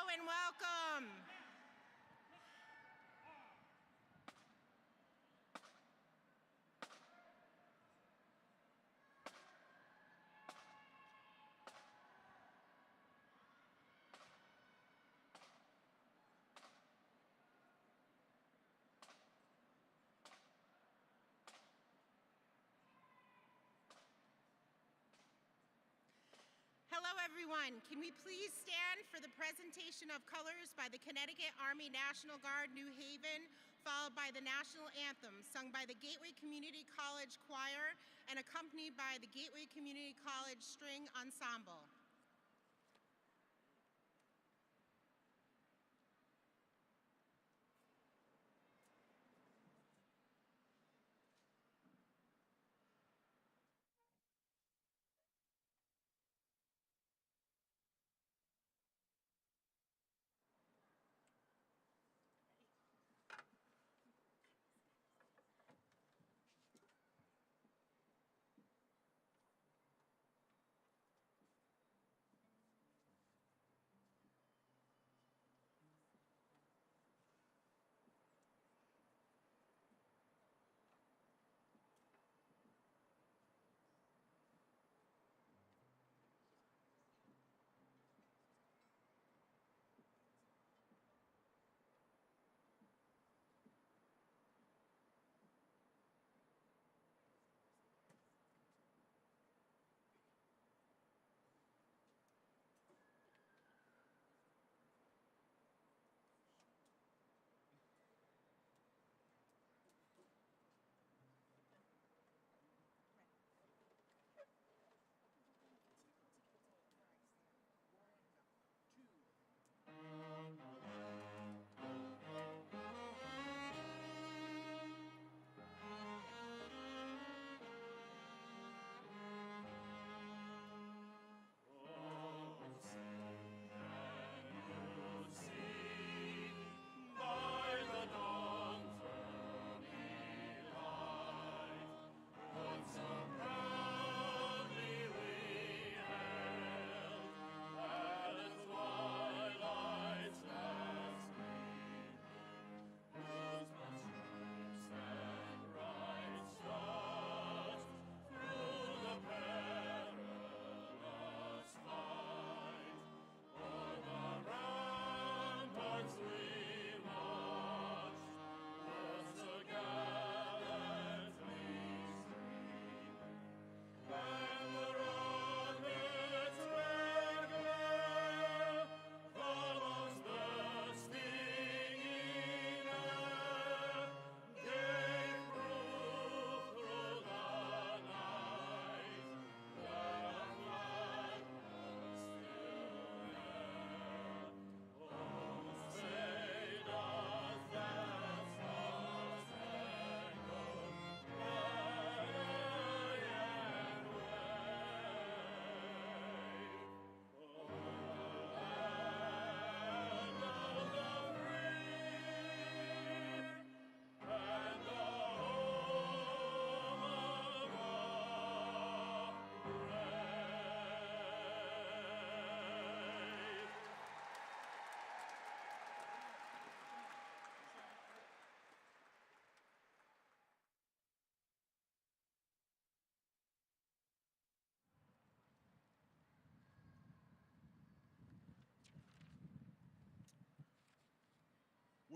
and welcome. Hello, everyone. Can we please stand for the presentation of colors by the Connecticut Army National Guard, New Haven, followed by the national anthem, sung by the Gateway Community College Choir and accompanied by the Gateway Community College String Ensemble.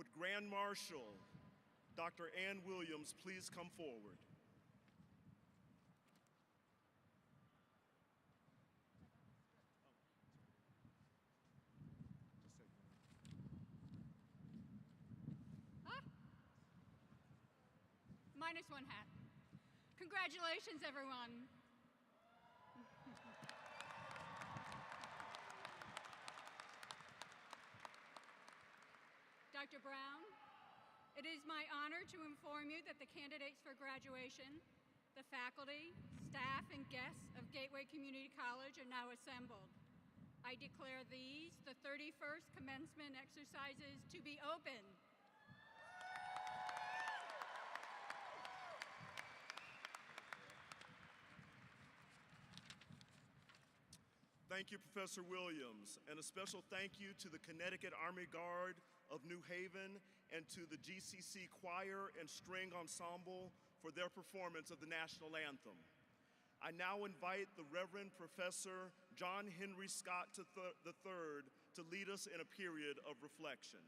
Would Grand Marshal Dr. Ann Williams please come forward? Minus one hat. Congratulations, everyone. Dr. Brown, it is my honor to inform you that the candidates for graduation, the faculty, staff, and guests of Gateway Community College are now assembled. I declare these, the 31st commencement exercises, to be open. Thank you, Professor Williams, and a special thank you to the Connecticut Army Guard of New Haven and to the GCC Choir and String Ensemble for their performance of the national anthem. I now invite the Reverend Professor John Henry Scott III to lead us in a period of reflection.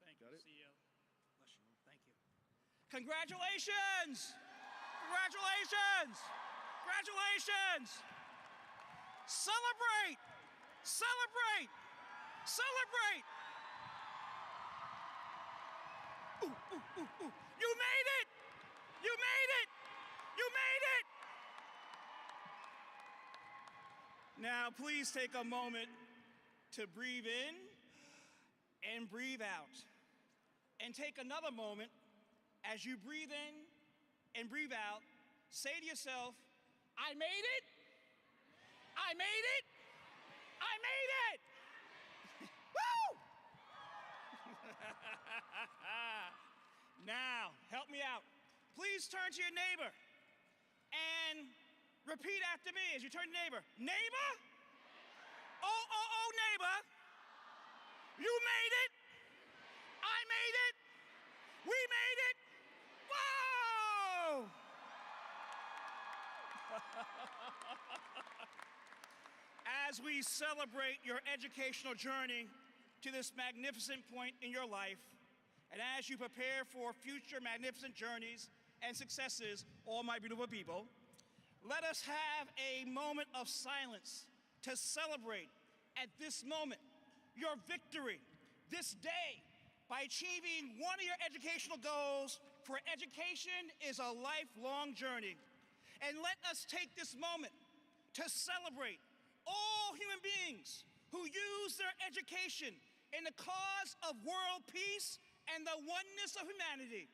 Thank Got you, it? CEO. Bless you. Thank you. Congratulations! Congratulations! Congratulations! Celebrate! Celebrate! Celebrate! Ooh, ooh, ooh, ooh. You made it! You made it! You made it! Now, please take a moment to breathe in and breathe out. And take another moment as you breathe in and breathe out. Say to yourself, I made it! I made it! I made it! Woo! Now, help me out. Please turn to your neighbor and repeat after me as you turn to your neighbor. Neighbor? Oh, oh, oh, neighbor. You made it. I made it. We made it. Whoa! As we celebrate your educational journey to this magnificent point in your life, and as you prepare for future magnificent journeys and successes, all my beautiful people, let us have a moment of silence to celebrate at this moment your victory this day by achieving one of your educational goals, for education is a lifelong journey. And let us take this moment to celebrate all human beings who use their education in the cause of world peace and the oneness of humanity.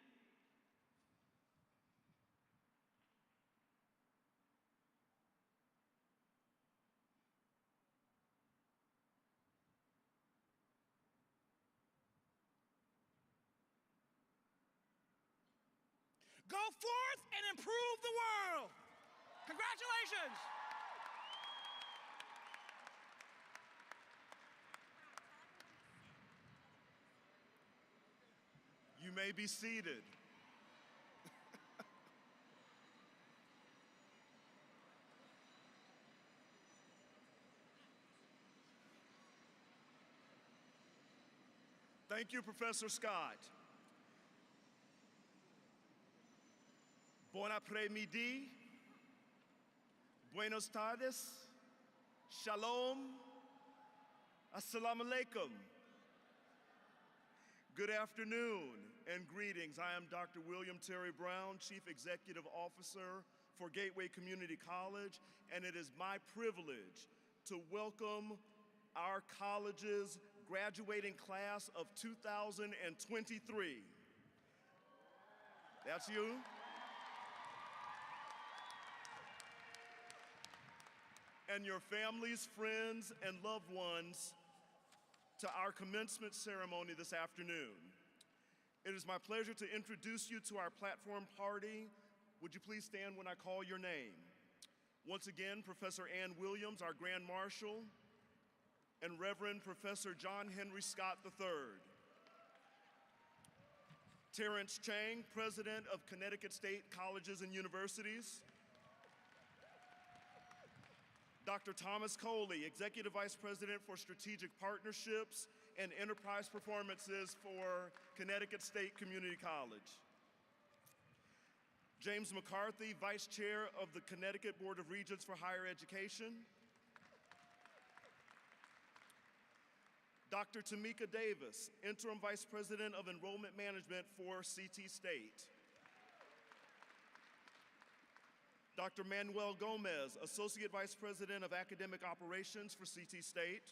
Go forth and improve the world. Congratulations. You may be seated. Thank you, Professor Scott. Bon après-midi, buenos tardes, shalom, assalamu alaikum. Good afternoon and greetings. I am Dr. William Terry Brown, Chief Executive Officer for Gateway Community College, and it is my privilege to welcome our college's graduating class of 2023. That's you. And your families, friends, and loved ones to our commencement ceremony this afternoon. It is my pleasure to introduce you to our platform party. Would you please stand when I call your name? Once again, Professor Ann Williams, our Grand Marshal, and Reverend Professor John Henry Scott III. Terrence Chang, President of Connecticut State Colleges and Universities. Dr. Thomas Coley, Executive Vice President for Strategic Partnerships and Enterprise Performances for Connecticut State Community College. James McCarthy, Vice Chair of the Connecticut Board of Regents for Higher Education. Dr. Tamika Davis, Interim Vice President of Enrollment Management for CT State. Dr. Manuel Gomez, Associate Vice President of Academic Operations for CT State.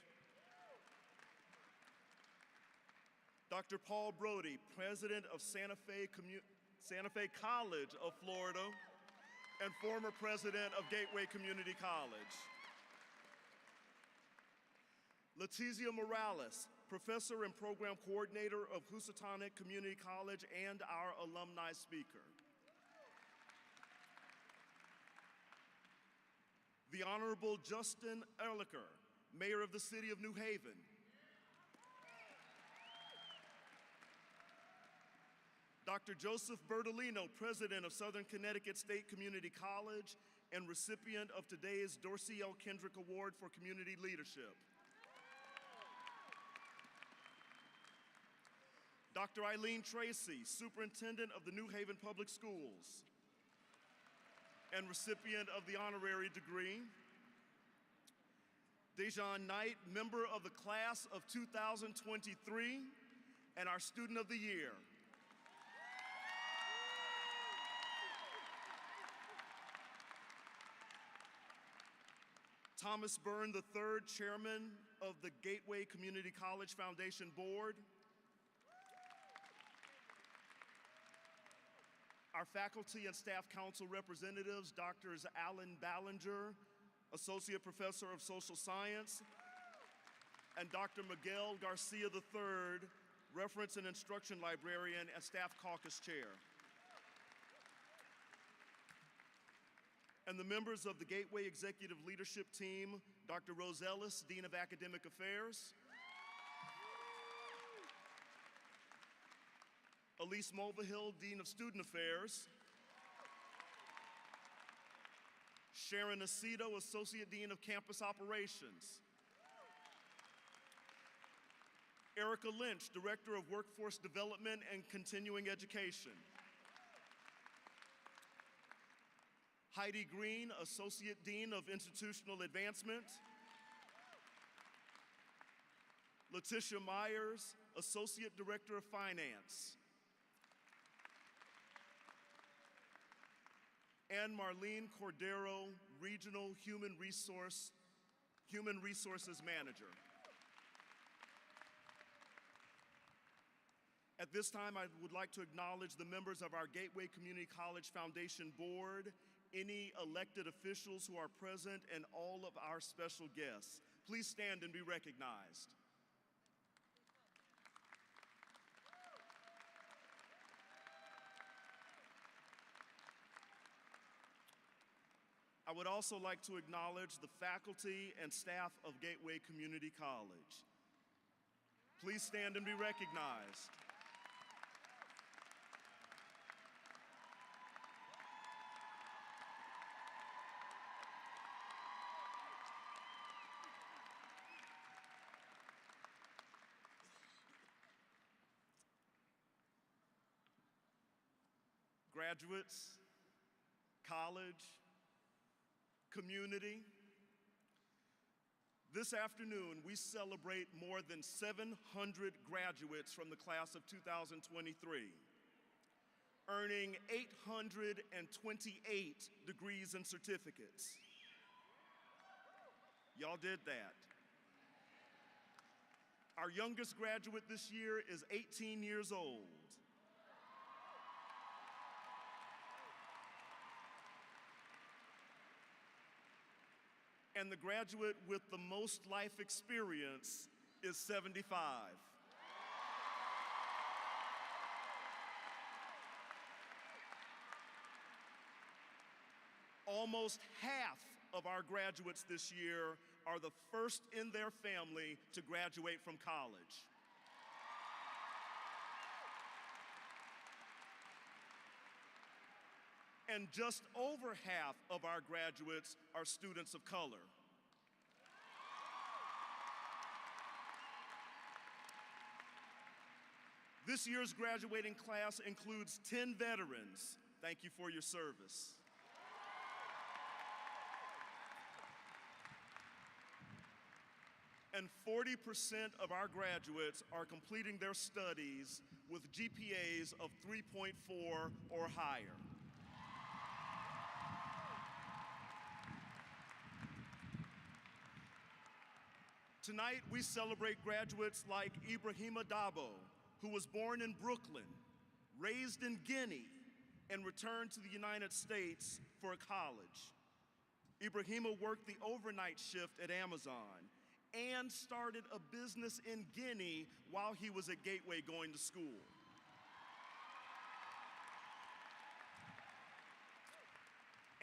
Dr. Paul Brody, President of Santa Fe College of Florida and former President of Gateway Community College. Letizia Morales, Professor and Program Coordinator of Housatonic Community College and our alumni speaker. The Honorable Justin Ehrlicher, Mayor of the City of New Haven. Dr. Joseph Bertolino, President of Southern Connecticut State Community College and recipient of today's Dorsey L. Kendrick Award for Community Leadership. Dr. Eileen Tracy, Superintendent of the New Haven Public Schools and recipient of the honorary degree. Dejan Knight, member of the class of 2023 and our Student of the Year. Thomas Byrne III, Chairman of the Gateway Community College Foundation Board. Our faculty and staff council representatives, Drs. Alan Ballinger, Associate Professor of Social Science, and Dr. Miguel Garcia III, Reference and Instruction Librarian and Staff Caucus Chair. And the members of the Gateway Executive Leadership Team, Dr. Rose Ellis, Dean of Academic Affairs, Elise Mulvihill, Dean of Student Affairs, Sharon Aceto, Associate Dean of Campus Operations, Erica Lynch, Director of Workforce Development and Continuing Education, Heidi Green, Associate Dean of Institutional Advancement, Letitia Myers, Associate Director of Finance, and Marlene Cordero, Regional Human Resources Manager. At this time, I would like to acknowledge the members of our Gateway Community College Foundation Board, any elected officials who are present, and all of our special guests. Please stand and be recognized. I would also like to acknowledge the faculty and staff of Gateway Community College. Please stand and be recognized. Graduates, college, community, this afternoon we celebrate more than 700 graduates from the class of 2023, earning 828 degrees and certificates. Y'all did that. Our youngest graduate this year is 18 years old. And the graduate with the most life experience is 75. Almost half of our graduates this year are the first in their family to graduate from college. And just over half of our graduates are students of color. This year's graduating class includes 10 veterans. Thank you for your service. And 40% of our graduates are completing their studies with GPAs of 3.4 or higher. Tonight, we celebrate graduates like Ibrahima Dabo, who was born in Brooklyn, raised in Guinea, and returned to the United States for college. Ibrahima worked the overnight shift at Amazon and started a business in Guinea while he was at Gateway going to school.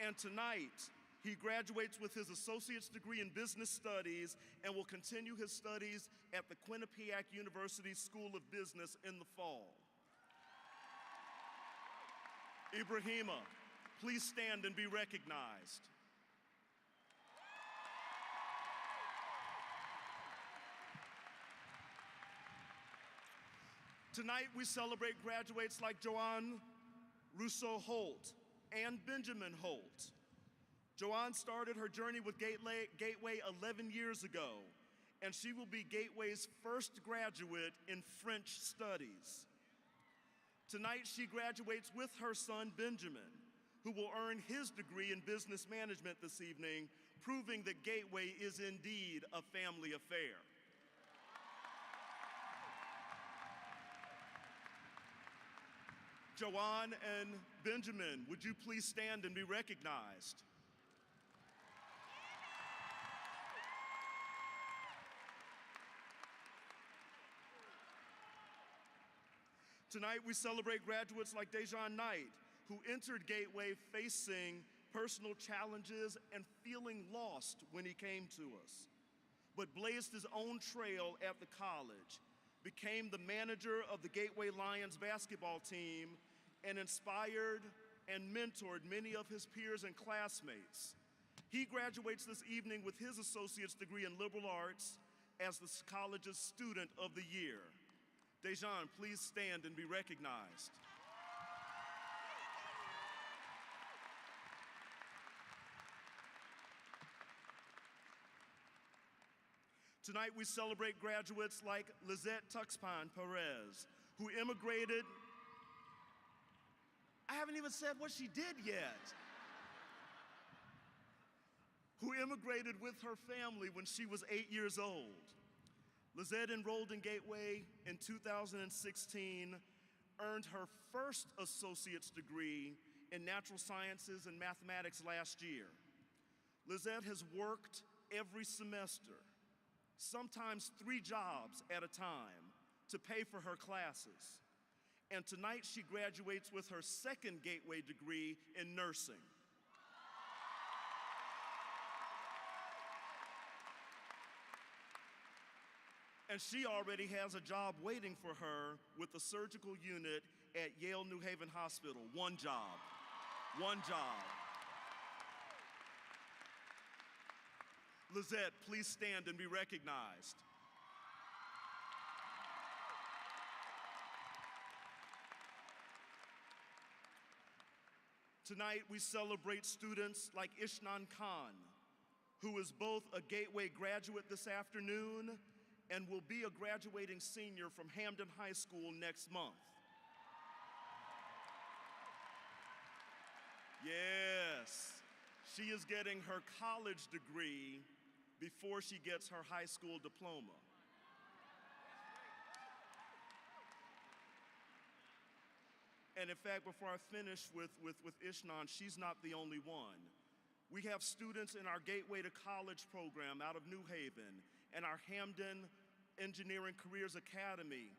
And tonight, He graduates with his associate's degree in business studies and will continue his studies at the Quinnipiac University School of Business in the fall. Ibrahima, please stand and be recognized. Tonight we celebrate graduates like Joanne Rousseau Holt and Benjamin Holt. Joanne started her journey with Gateway 11 years ago, and she will be Gateway's first graduate in French studies. Tonight she graduates with her son Benjamin, who will earn his degree in business management this evening, proving that Gateway is indeed a family affair. Joanne and Benjamin, would you please stand and be recognized? Tonight we celebrate graduates like Dejan Knight, who entered Gateway facing personal challenges and feeling lost when he came to us, but blazed his own trail at the college, became the manager of the Gateway Lions basketball team, and inspired and mentored many of his peers and classmates. He graduates this evening with his associate's degree in liberal arts as the college's student of the year. Dejan, please stand and be recognized. Tonight we celebrate graduates like Lizette Tuxpan Perez, who immigrated. I haven't even said what she did yet. Who immigrated with her family when she was 8 years old. Lizette enrolled in Gateway in 2016, earned her first associate's degree in natural sciences and mathematics last year. Lizette has worked every semester, sometimes 3 jobs at a time, to pay for her classes. And tonight she graduates with her second Gateway degree in nursing. And she already has a job waiting for her with the surgical unit at Yale New Haven Hospital. One job. One job. Lizette, please stand and be recognized. Tonight we celebrate students like Ishnan Khan, who is both a Gateway graduate this afternoon and will be a graduating senior from Hamden High School next month. Yes, she is getting her college degree before she gets her high school diploma. And in fact, before I finish with Ishnan, she's not the only one. We have students in our Gateway to College program out of New Haven and our Hamden Engineering Careers Academy,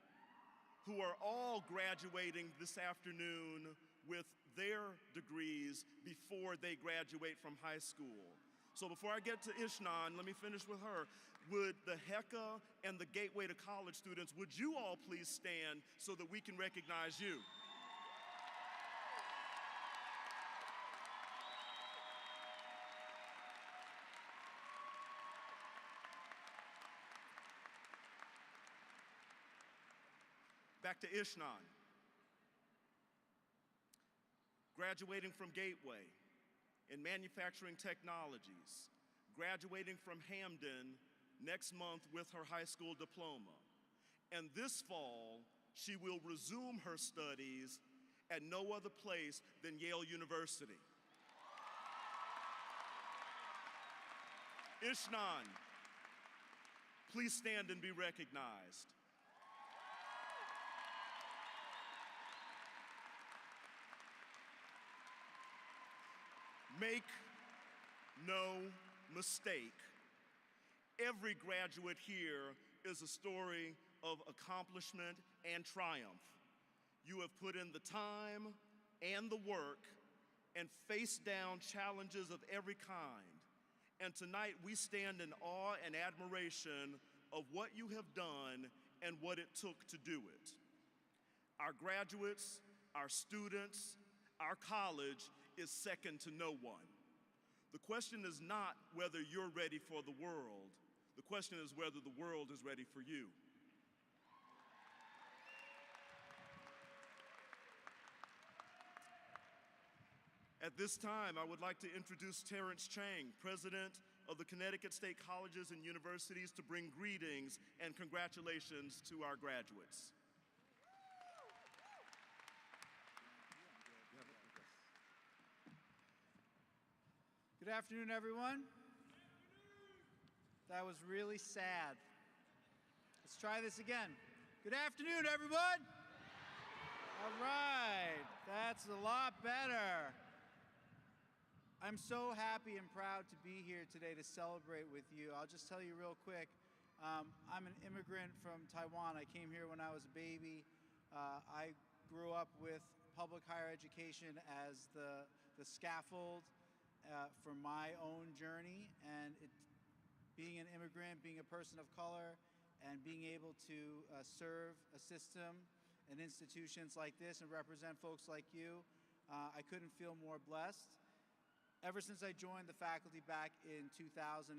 who are all graduating this afternoon with their degrees before they graduate from high school. So before I get to Ishnan, let me finish with her. Would the HECA and the Gateway to College students, would you all please stand so that we can recognize you? Back to Ishnan. Graduating from Gateway in manufacturing technologies, graduating from Hamden next month with her high school diploma. And this fall, she will resume her studies at no other place than Yale University. Ishnan, please stand and be recognized. Make no mistake, every graduate here is a story of accomplishment and triumph. You have put in the time and the work, and faced down challenges of every kind. And tonight we stand in awe and admiration of what you have done and what it took to do it. Our graduates, our students, our college is second to no one. The question is not whether you're ready for the world. The question is whether the world is ready for you. At this time, I would like to introduce Terrence Chang, President of the Connecticut State Colleges and Universities, to bring greetings and congratulations to our graduates. Good afternoon, everyone. That was really sad. Let's try this again. Good afternoon, everyone. All right, that's a lot better. I'm so happy and proud to be here today to celebrate with you. I'll just tell you real quick, I'm an immigrant from Taiwan. I came here when I was a baby. I grew up with public higher education as the scaffold for my own journey, and being an immigrant, being a person of color, and being able to serve a system and institutions like this and represent folks like you, I couldn't feel more blessed. Ever since I joined the faculty back in 2003,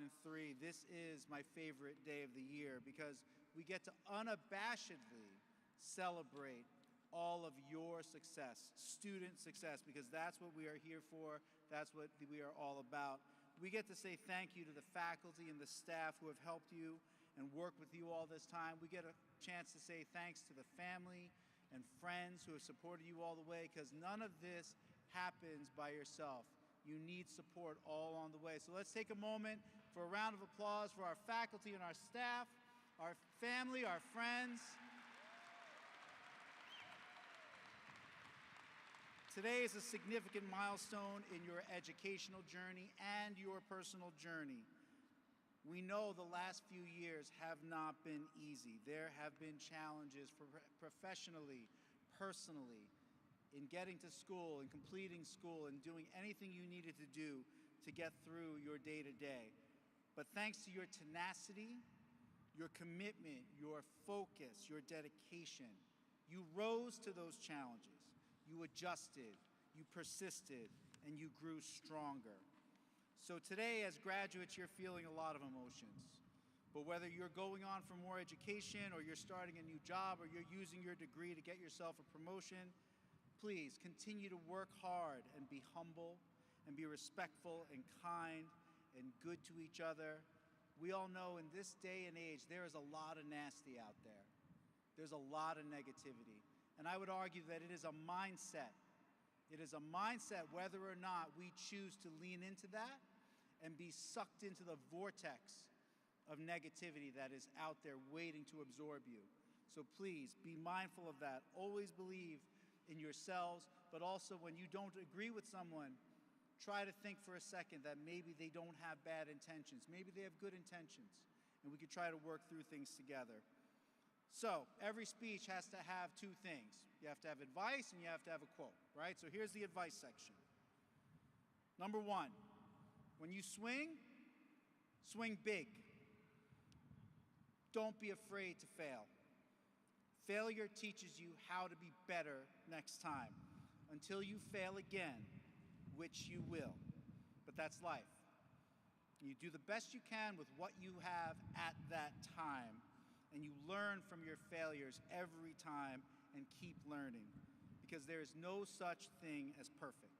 this is my favorite day of the year because we get to unabashedly celebrate all of your success, student success, because that's what we are here for. That's what we are all about. We get to say thank you to the faculty and the staff who have helped you and worked with you all this time. We get a chance to say thanks to the family and friends who have supported you all the way, because none of this happens by yourself. You need support all along the way. So let's take a moment for a round of applause for our faculty and our staff, our family, our friends. Today is a significant milestone in your educational journey and your personal journey. We know the last few years have not been easy. There have been challenges professionally, personally, in getting to school and completing school and doing anything you needed to do to get through your day-to-day. But thanks to your tenacity, your commitment, your focus, your dedication, you rose to those challenges. You adjusted, you persisted, and you grew stronger. So today, as graduates, you're feeling a lot of emotions. But whether you're going on for more education, or you're starting a new job, or you're using your degree to get yourself a promotion, please continue to work hard and be humble and be respectful and kind and good to each other. We all know in this day and age, there is a lot of nasty out there. There's a lot of negativity. And I would argue that it is a mindset. It is a mindset whether or not we choose to lean into that and be sucked into the vortex of negativity that is out there waiting to absorb you. So please be mindful of that. Always believe in yourselves, but also when you don't agree with someone, try to think for a second that maybe they don't have bad intentions. Maybe they have good intentions, and we could try to work through things together. So every speech has to have two things. You have to have advice and you have to have a quote, right? So here's the advice section. Number one, when you swing, swing big. Don't be afraid to fail. Failure teaches you how to be better next time, until you fail again, which you will. But that's life. You do the best you can with what you have at that time, and you learn from your failures every time and keep learning, because there is no such thing as perfect.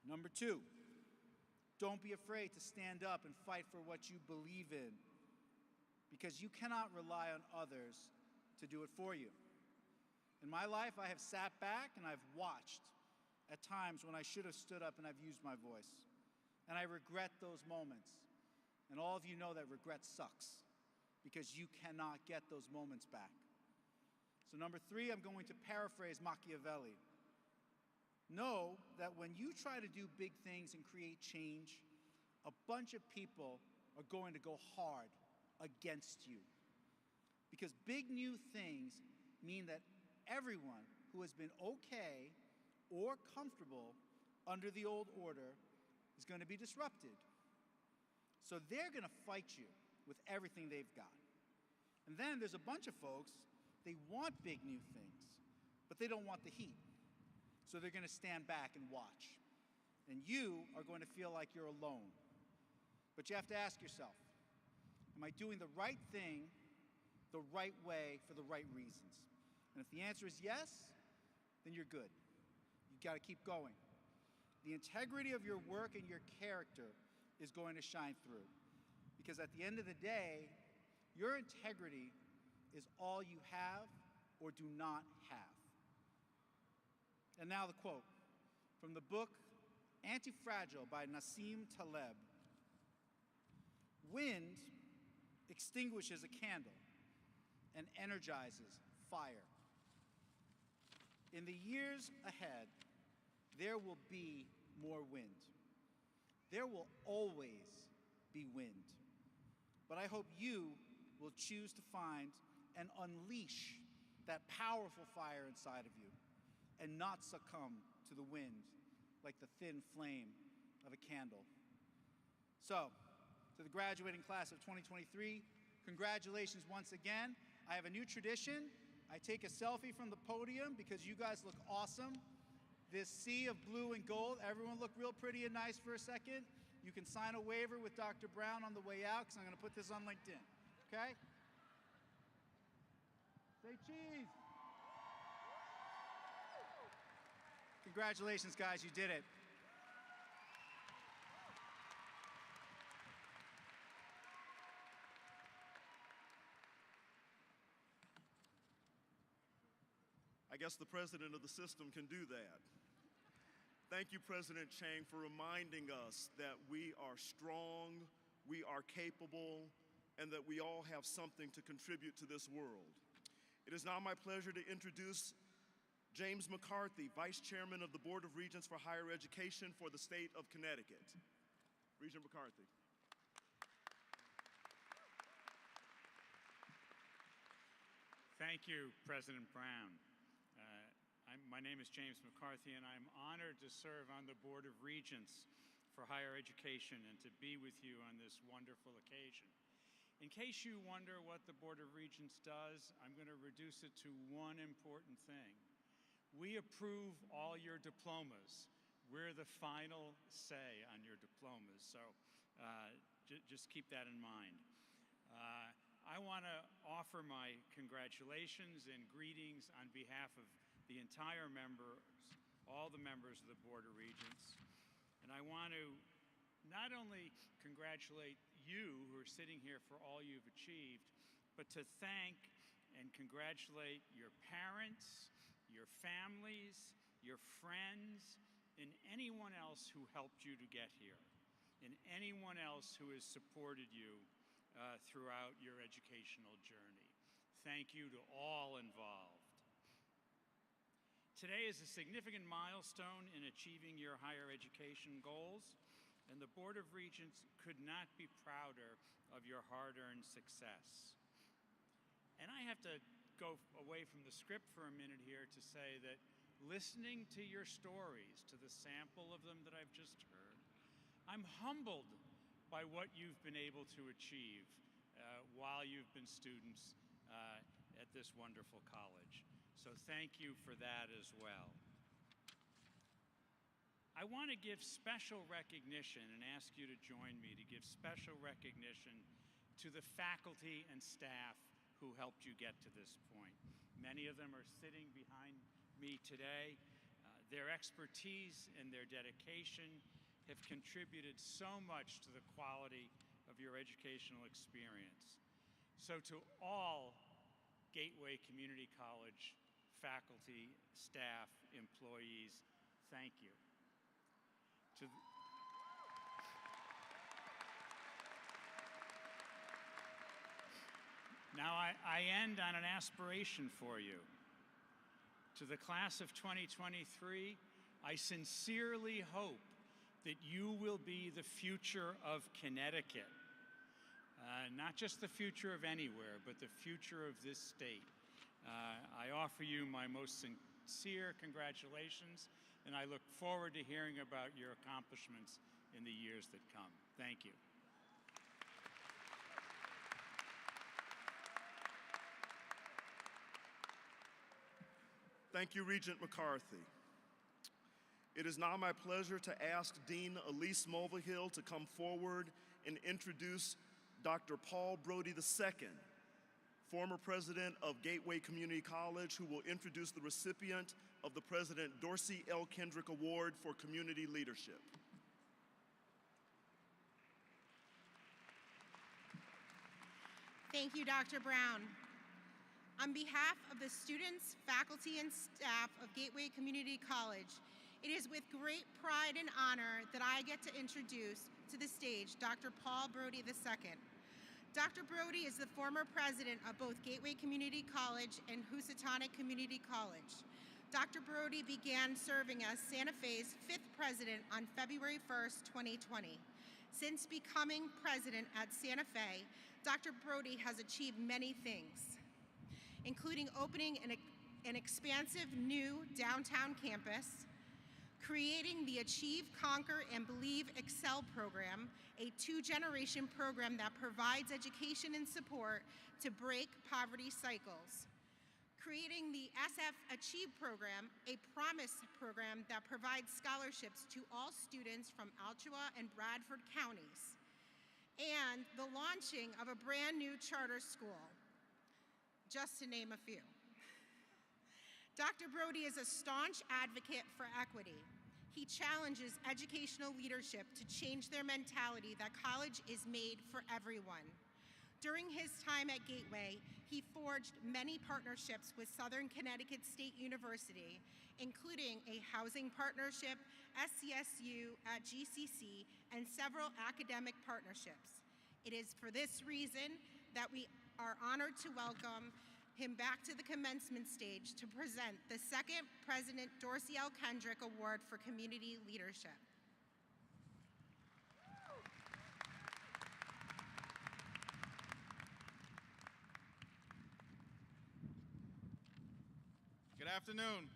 Number two, don't be afraid to stand up and fight for what you believe in, because you cannot rely on others to do it for you. In my life, I have sat back and I've watched at times when I should have stood up and I've used my voice. And I regret those moments. And all of you know that regret sucks, because you cannot get those moments back. So number three, I'm going to paraphrase Machiavelli. Know that when you try to do big things and create change, a bunch of people are going to go hard against you. Because big new things mean that everyone who has been okay or comfortable under the old order is going to be disrupted. So they're going to fight you with everything they've got. And then there's a bunch of folks, they want big new things, but they don't want the heat. So they're going to stand back and watch. And you are going to feel like you're alone. But you have to ask yourself, am I doing the right thing, the right way, for the right reasons? And if the answer is yes, then you're good. You've got to keep going. The integrity of your work and your character is going to shine through. Because at the end of the day, your integrity is all you have or do not have. And now the quote from the book Anti-Fragile by Nassim Taleb. Wind extinguishes a candle and energizes fire. In the years ahead, there will be more wind. There will always be wind. But I hope you will choose to find and unleash that powerful fire inside of you and not succumb to the wind like the thin flame of a candle. So, to the graduating class of 2023, congratulations once again. I have a new tradition. I take a selfie from the podium because you guys look awesome. This sea of blue and gold, everyone look real pretty and nice for a second. You can sign a waiver with Dr. Brown on the way out because I'm going to put this on LinkedIn, okay? Say cheese. Congratulations, guys, you did it. I guess the president of the system can do that. Thank you, President Chang, for reminding us that we are strong, we are capable, and that we all have something to contribute to this world. It is now my pleasure to introduce James McCarthy, Vice Chairman of the Board of Regents for Higher Education for the state of Connecticut. Regent McCarthy. Thank you, President Brown. My name is James McCarthy, and I'm honored to serve on the Board of Regents for Higher Education and to be with you on this wonderful occasion. In case you wonder what the Board of Regents does, I'm going to reduce it to one important thing. We approve all your diplomas. We're the final say on your diplomas, so just keep that in mind. I want to offer my congratulations and greetings on behalf of the entire members, all the members of the Board of Regents. And I want to not only congratulate you who are sitting here for all you've achieved, but to thank and congratulate your parents, your families, your friends, and anyone else who helped you to get here, and anyone else who has supported you throughout your educational journey. Thank you to all involved. Today is a significant milestone in achieving your higher education goals, and the Board of Regents could not be prouder of your hard-earned success. And I have to go away from the script for a minute here to say that listening to your stories, to the sample of them that I've just heard, I'm humbled by what you've been able to achieve while you've been students at this wonderful college. So thank you for that as well. I want to give special recognition and ask you to join me to give special recognition to the faculty and staff who helped you get to this point. Many of them are sitting behind me today. Their expertise and their dedication have contributed so much to the quality of your educational experience. So to all Gateway Community College faculty, staff, employees, thank you. Now I end on an aspiration for you. To the class of 2023, I sincerely hope that you will be the future of Connecticut. Not just the future of anywhere, but the future of this state. I offer you my most sincere congratulations and I look forward to hearing about your accomplishments in the years that come. Thank you. Thank you, Regent McCarthy. It is now my pleasure to ask Dean Elise Mulvihill to come forward and introduce Dr. Paul Brody II, former president of Gateway Community College, who will introduce the recipient of the President Dorsey L. Kendrick Award for Community Leadership. Thank you, Dr. Brown. On behalf of the students, faculty, and staff of Gateway Community College, it is with great pride and honor that I get to introduce to the stage Dr. Paul Brody II. Dr. Brody is the former president of both Gateway Community College and Housatonic Community College. Dr. Brody began serving as Santa Fe's 5th president on February 1st, 2020. Since becoming president at Santa Fe, Dr. Brody has achieved many things, including opening an expansive new downtown campus, creating the Achieve, Conquer, and Believe Excel program, a 2-generation program that provides education and support to break poverty cycles, creating the SF Achieve program, a promise program that provides scholarships to all students from Alachua and Bradford counties, and the launching of a brand new charter school, just to name a few. Dr. Brody is a staunch advocate for equity. He challenges educational leadership to change their mentality that college is made for everyone. During his time at Gateway, he forged many partnerships with Southern Connecticut State University, including a housing partnership, SCSU at GCC, and several academic partnerships. It is for this reason that we are honored to welcome him back to the commencement stage to present the 2nd President Dorsey L. Kendrick Award for Community Leadership. Good afternoon.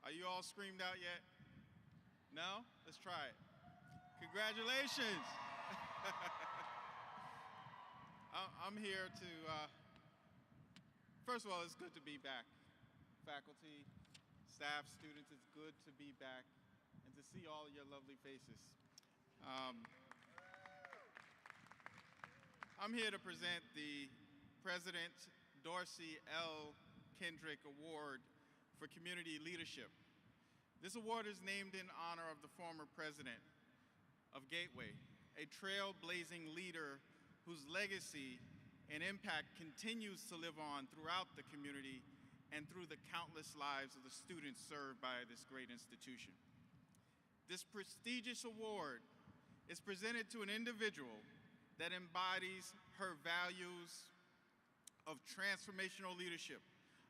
Are you all screamed out yet? No? Let's try it. Congratulations. I'm here to, first of all, it's good to be back. Faculty, staff, students, it's good to be back and to see all of your lovely faces. I'm here to present the President Dorsey L. Kendrick Award for Community Leadership. This award is named in honor of the former president of Gateway, a trailblazing leader whose legacy and impact continues to live on throughout the community and through the countless lives of the students served by this great institution. This prestigious award is presented to an individual that embodies her values of transformational leadership,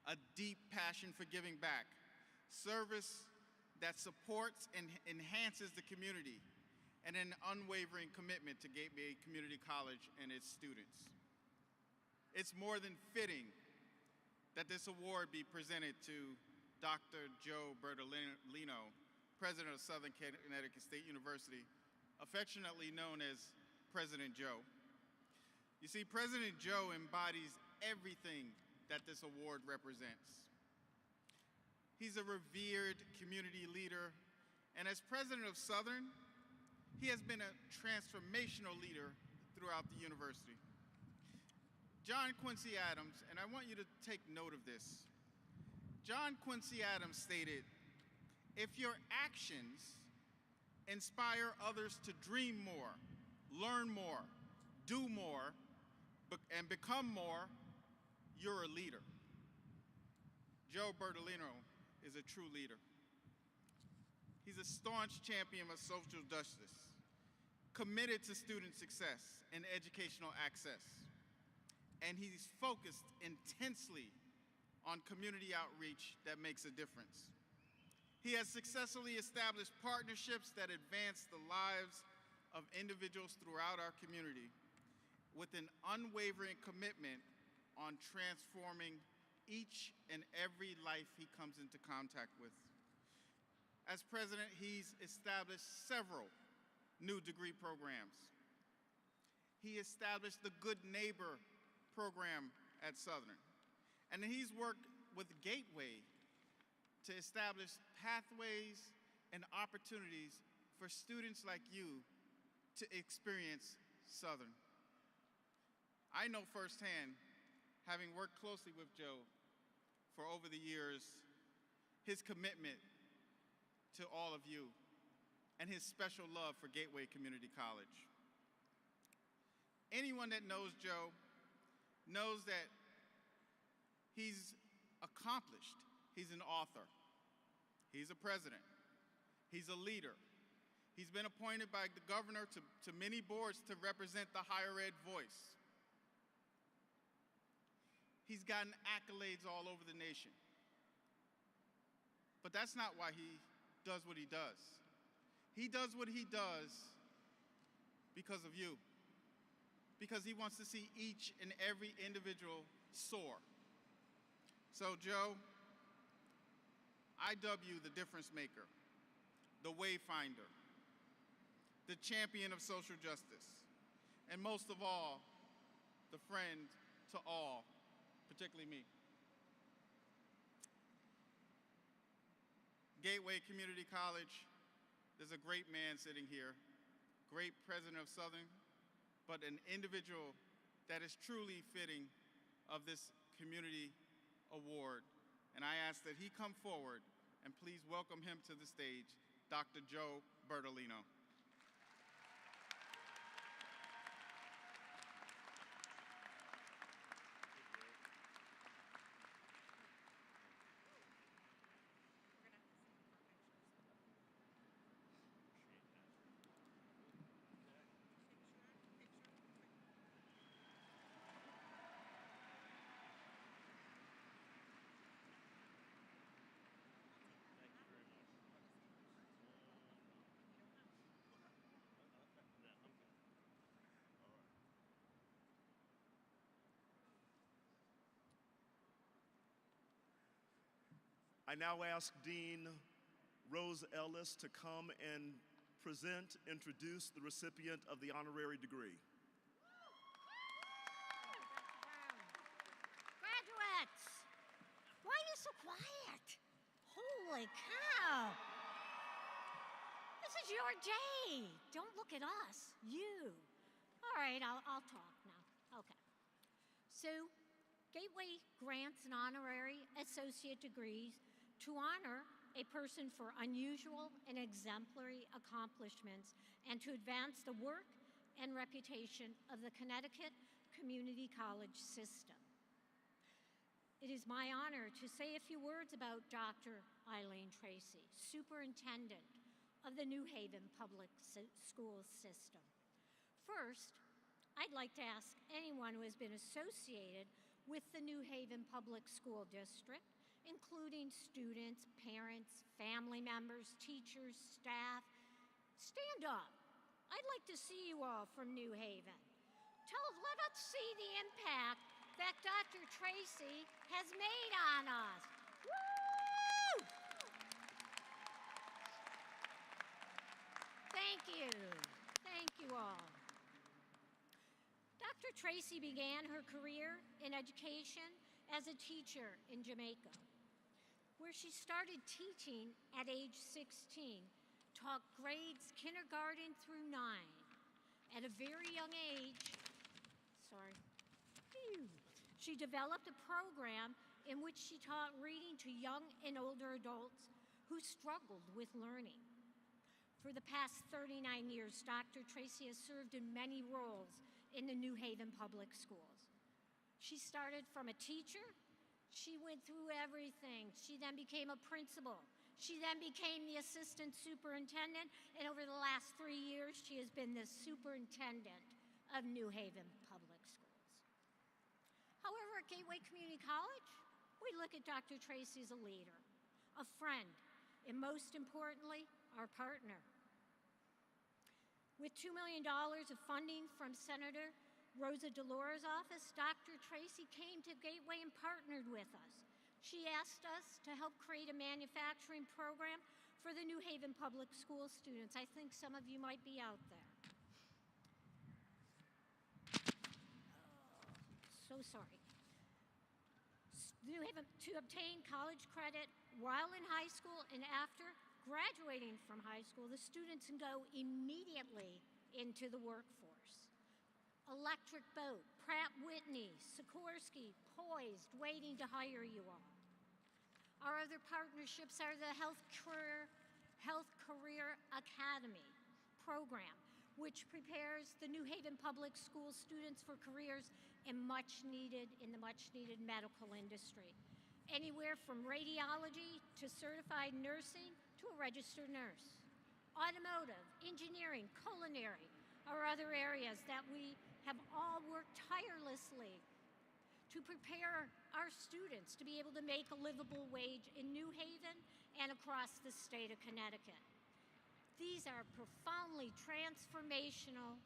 a deep passion for giving back, service that supports and enhances the community, and an unwavering commitment to Gateway Community College and its students. It's more than fitting that this award be presented to Dr. Joe Bertolino, President of Southern Connecticut State University, affectionately known as President Joe. You see, President Joe embodies everything that this award represents. He's a revered community leader, and as president of Southern, he has been a transformational leader throughout the university. John Quincy Adams, and I want you to take note of this. John Quincy Adams stated, "If your actions inspire others to dream more, learn more, do more, and become more, you're a leader." Joe Bertolino is a true leader. He's a staunch champion of social justice, committed to student success and educational access, and he's focused intensely on community outreach that makes a difference. He has successfully established partnerships that advance the lives of individuals throughout our community with an unwavering commitment on transforming each and every life he comes into contact with. As president, he's established several new degree programs. He established the Good Neighbor program at Southern. And he's worked with Gateway to establish pathways and opportunities for students like you to experience Southern. I know firsthand, having worked closely with Joe for over the years, his commitment to all of you and his special love for Gateway Community College. Anyone that knows Joe knows that he's accomplished. He's an author. He's a president. He's a leader. He's been appointed by the governor to many boards to represent the higher ed voice. He's gotten accolades all over the nation. But that's not why he does what he does. He does what he does because of you. Because he wants to see each and every individual soar. So, Joe, I dub you the difference maker, the wayfinder, the champion of social justice, and most of all, the friend to all, particularly me. Gateway Community College, there's a great man sitting here, great president of Southern, but an individual that is truly fitting of this community award. And I ask that he come forward and please welcome him to the stage, Dr. Joe Bertolino. I now ask Dean Rose Ellis to come and introduce the recipient of the honorary degree. Graduates, why are you so quiet? Holy cow. This is your day. Don't look at us, you. All right, I'll talk now. Okay. So, Gateway grants an honorary associate degrees to honor a person for unusual and exemplary accomplishments and to advance the work and reputation of the Connecticut Community College system. It is my honor to say a few words about Dr. Eileen Tracy, Superintendent of the New Haven Public School System. First, I'd like to ask anyone who has been associated with the New Haven Public School District, including students, parents, family members, teachers, staff, stand up. I'd like to see you all from New Haven. Let us see the impact that Dr. Tracy has made on us. Woo! Thank you. Thank you all. Dr. Tracy began her career in education as a teacher in Jamaica, where she started teaching at age 16, taught grades kindergarten through 9. At a very young age, she developed a program in which she taught reading to young and older adults who struggled with learning. For the past 39 years, Dr. Tracy has served in many roles in the New Haven Public Schools. She started from a teacher. She went through everything. She then became a principal. She then became the assistant superintendent, and over the last 3 years, she has been the superintendent of New Haven Public Schools. However, at Gateway Community College, we look at Dr. Tracy as a leader, a friend, and most importantly, our partner. With $2 million of funding from Senator Rosa DeLaura's office, Dr. Tracy came to Gateway and partnered with us. She asked us to help create a manufacturing program for the New Haven Public School students. I think some of you might be out there. So sorry. New Haven, to obtain college credit while in high school and after graduating from high school, the students can go immediately into the workforce. Electric Boat, Pratt Whitney, Sikorsky, poised, waiting to hire you all. Our other partnerships are the Health Career Academy program, which prepares the New Haven Public School students for careers in the much needed medical industry. Anywhere from radiology to certified nursing to a registered nurse. Automotive, engineering, culinary are other areas that we have all worked tirelessly to prepare our students to be able to make a livable wage in New Haven and across the state of Connecticut. These are profoundly transformational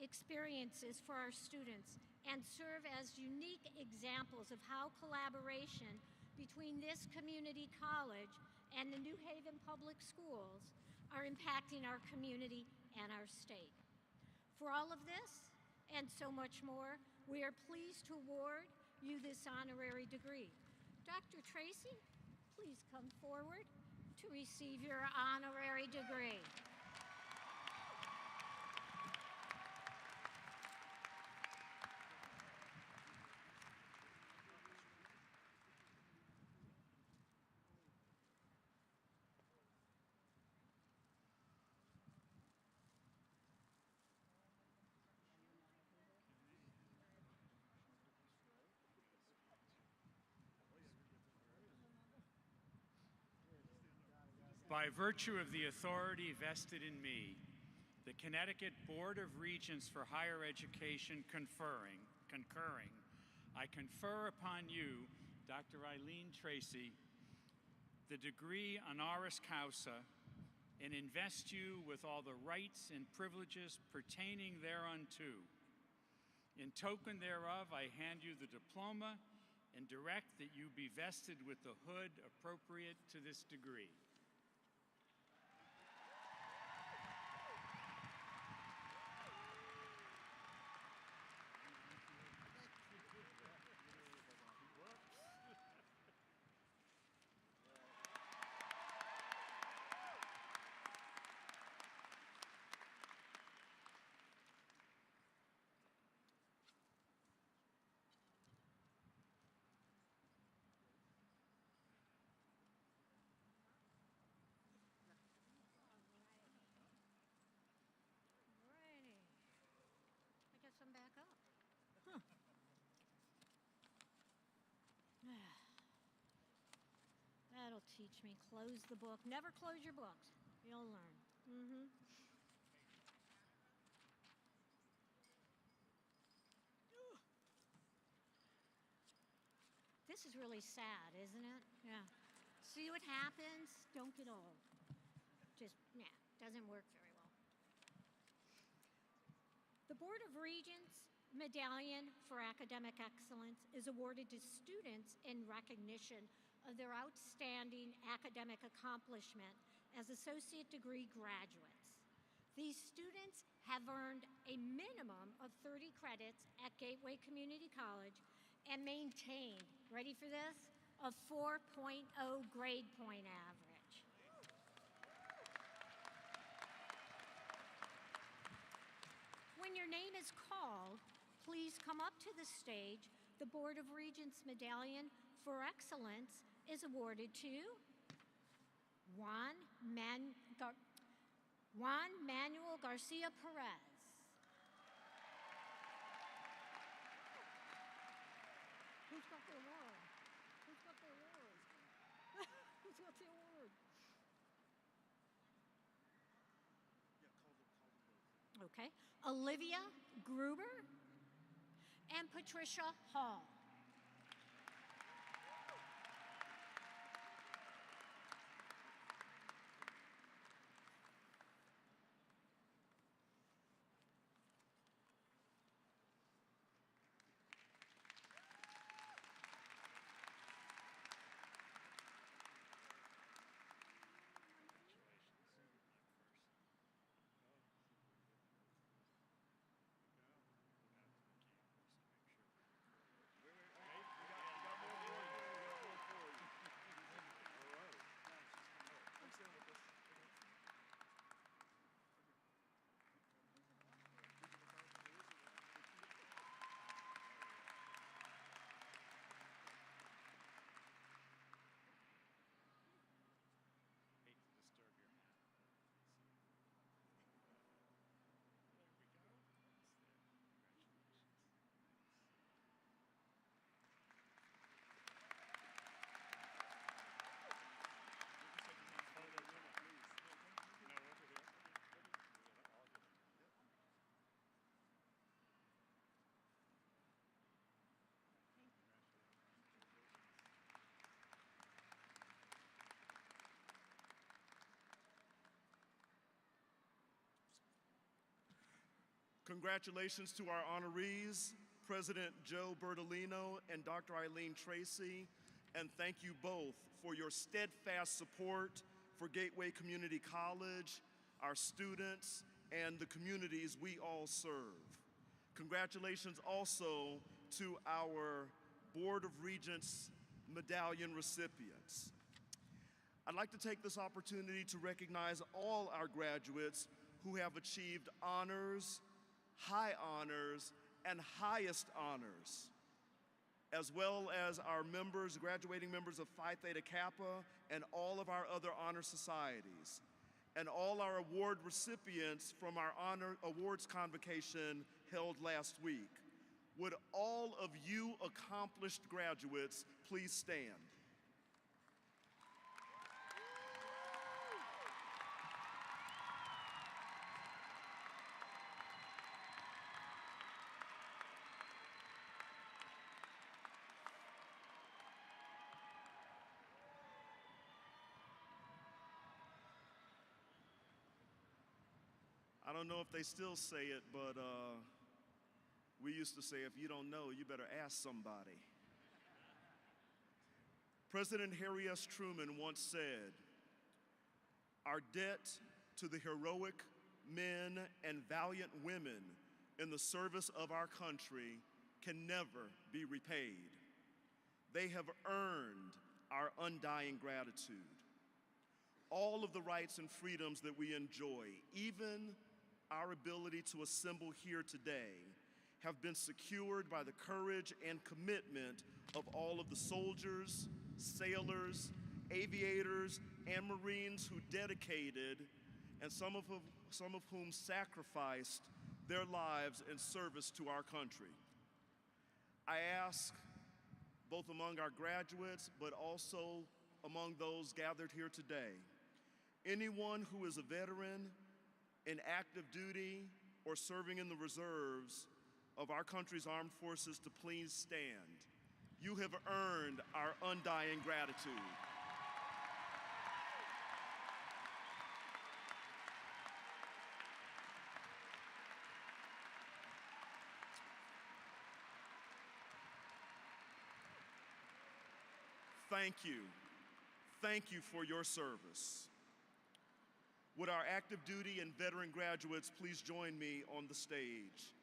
experiences for our students and serve as unique examples of how collaboration between this community college and the New Haven Public Schools are impacting our community and our state. For all of this and so much more, we are pleased to award you this honorary degree. Dr. Tracy, please come forward to receive your honorary degree. By virtue of the authority vested in me, the Connecticut Board of Regents for Higher Education concurring, I confer upon you, Dr. Eileen Tracy, the degree honoris causa and invest you with all the rights and privileges pertaining thereunto. In token thereof, I hand you the diploma and direct that you be vested with the hood appropriate to this degree. Them back up. That'll teach me. Close the book. Never close your books. You'll learn. This is really sad, isn't it? Yeah. See what happens? Don't get old. Just, doesn't work very well. The Board of Regents Medallion for Academic Excellence is awarded to students in recognition of their outstanding academic accomplishment as associate degree graduates. These students have earned a minimum of 30 credits at Gateway Community College and maintained, ready for this, a 4.0 grade point average. When your name is called, please come up to the stage. The Board of Regents Medallion for Excellence is awarded to Juan Manuel Garcia Perez. Who's got the award? Who's got the award? Who's got the award? Okay. Olivia Gruber and Patricia Hall. Congratulations to our honorees, President Joe Bertolino and Dr. Eileen Tracy, and thank you both for your steadfast support for Gateway Community College, our students, and the communities we all serve. Congratulations also to our Board of Regents medallion recipients. I'd like to take this opportunity to recognize all our graduates who have achieved honors, high honors, and highest honors, as well as our members, graduating members of Phi Theta Kappa and all of our other honor societies, and all our award recipients from our honor awards convocation held last week. Would all of you accomplished graduates please stand? I don't know if they still say it, but we used to say, if you don't know, you better ask somebody. President Harry S. Truman once said, "Our debt to the heroic men and valiant women in the service of our country can never be repaid. They have earned our undying gratitude. All of the rights and freedoms that we enjoy, even our ability to assemble here today, have been secured by the courage and commitment of all of the soldiers, sailors, aviators, and Marines who dedicated, and some of whom sacrificed their lives in service to our country." I ask, both among our graduates, but also among those gathered here today, anyone who is a veteran in active duty or serving in the reserves of our country's armed forces to please stand. You have earned our undying gratitude. Thank you. Thank you for your service. Would our active duty and veteran graduates please join me on the stage?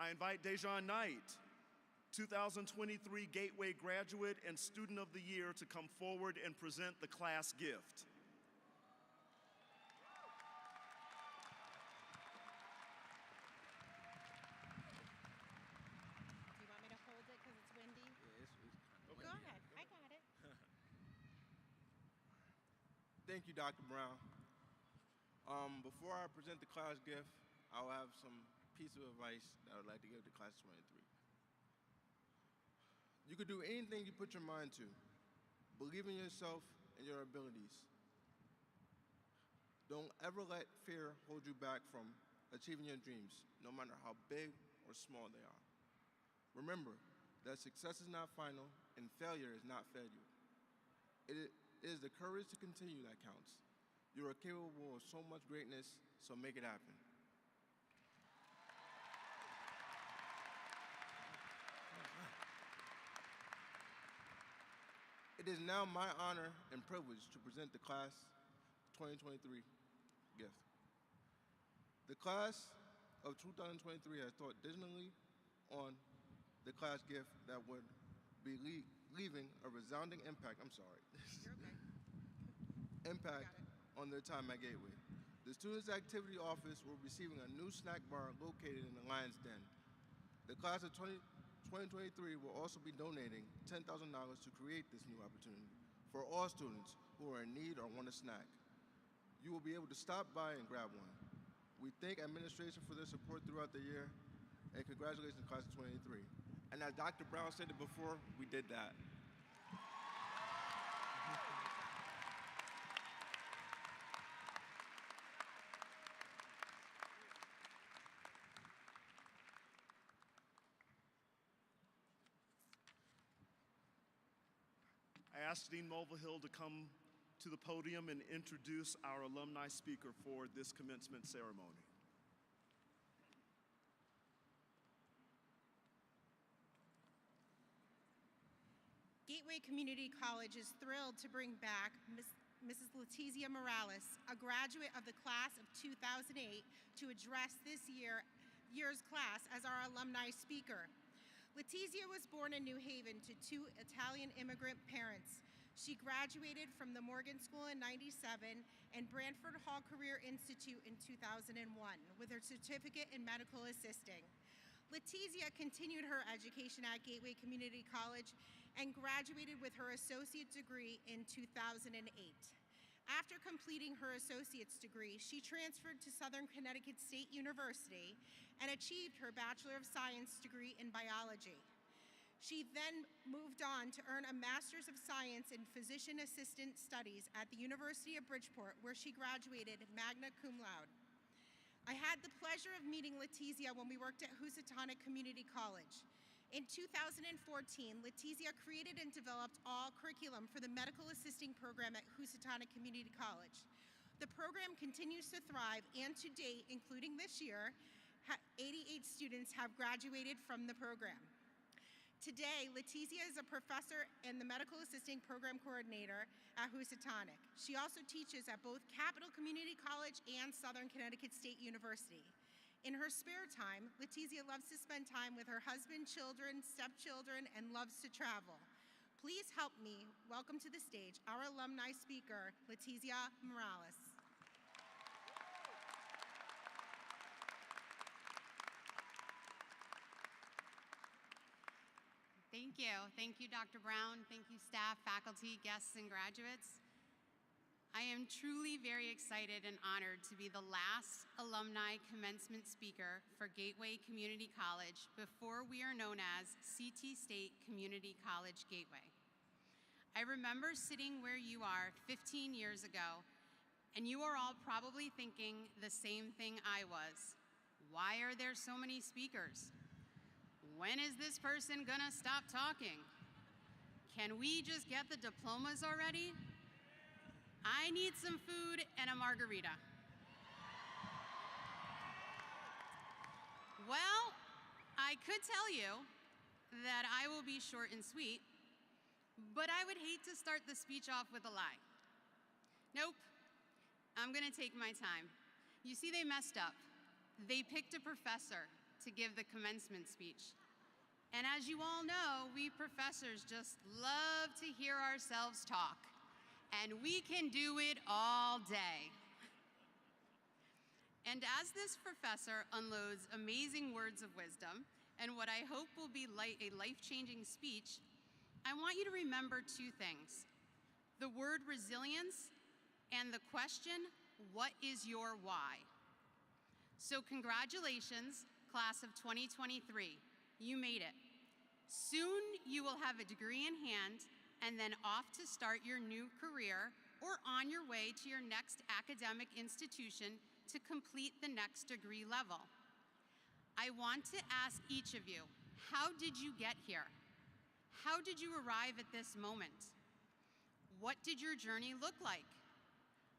I invite Dejan Knight, 2023 Gateway Graduate and Student of the Year, to come forward and present the class gift. Do you want me to hold it because it's windy? Yeah, it's kind of Go ahead. I got it. Thank you, Dr. Brown. Before I present the class gift, I'll have some piece of advice that I would like to give to class 23. You could do anything you put your mind to. Believe in yourself and your abilities. Don't ever let fear hold you back from achieving your dreams, no matter how big or small they are. Remember that success is not final and failure is not failure. It is the courage to continue that counts. You are capable of so much greatness, so make it happen. It is now my honor and privilege to present the Class 2023 gift. The Class of 2023 has thought diligently on the class gift that would be leaving a resounding impact, You're okay. impact Got it. on their time at Gateway. The Students Activity Office will be receiving a new snack bar located in the Lion's Den. The Class of 2023 will also be donating $10,000 to create this new opportunity for all students who are in need or want a snack. You will be able to stop by and grab one. We thank administration for their support throughout the year, and congratulations, Class of 23. And as Dr. Brown said it before, we did that. I asked Dean Mulvihill to come to the podium and introduce our alumni speaker for this commencement ceremony. Gateway Community College is thrilled to bring back Mrs. Letizia Morales, a graduate of the class of 2008, to address this year's class as our alumni speaker. Letizia was born in New Haven to two Italian immigrant parents. She graduated from the Morgan School in '97 and Branford Hall Career Institute in 2001 with her certificate in medical assisting. Letizia continued her education at Gateway Community College and graduated with her associate degree in 2008. After completing her associate's degree, she transferred to Southern Connecticut State University and achieved her Bachelor of Science degree in biology. She then moved on to earn a Master's of Science in Physician Assistant Studies at the University of Bridgeport, where she graduated magna cum laude. I had the pleasure of meeting Letizia when we worked at Housatonic Community College. In 2014, Letizia created and developed all curriculum for the medical assisting program at Housatonic Community College. The program continues to thrive, and to date, including this year, 88 students have graduated from the program. Today, Letizia is a professor and the medical assisting program coordinator at Housatonic. She also teaches at both Capital Community College and Southern Connecticut State University. In her spare time, Letizia loves to spend time with her husband, children, stepchildren, and loves to travel. Please help me welcome to the stage our alumni speaker, Letizia Morales. Thank you. Thank you, Dr. Brown. Thank you, staff, faculty, guests, and graduates. I am truly very excited and honored to be the last alumni commencement speaker for Gateway Community College before we are known as CT State Community College Gateway. I remember sitting where you are 15 years ago, and you are all probably thinking the same thing I was. Why are there so many speakers? When is this person gonna stop talking? Can we just get the diplomas already? I need some food and a margarita. Well, I could tell you that I will be short and sweet, but I would hate to start the speech off with a lie. Nope, I'm gonna take my time. You see, they messed up. They picked a professor to give the commencement speech. And as you all know, we professors just love to hear ourselves talk. And we can do it all day. And as this professor unloads amazing words of wisdom and what I hope will be a life-changing speech, I want you to remember two things: the word resilience and the question, what is your why? So congratulations, class of 2023. You made it. Soon you will have a degree in hand and then off to start your new career or on your way to your next academic institution to complete the next degree level. I want to ask each of you, how did you get here? How did you arrive at this moment? What did your journey look like?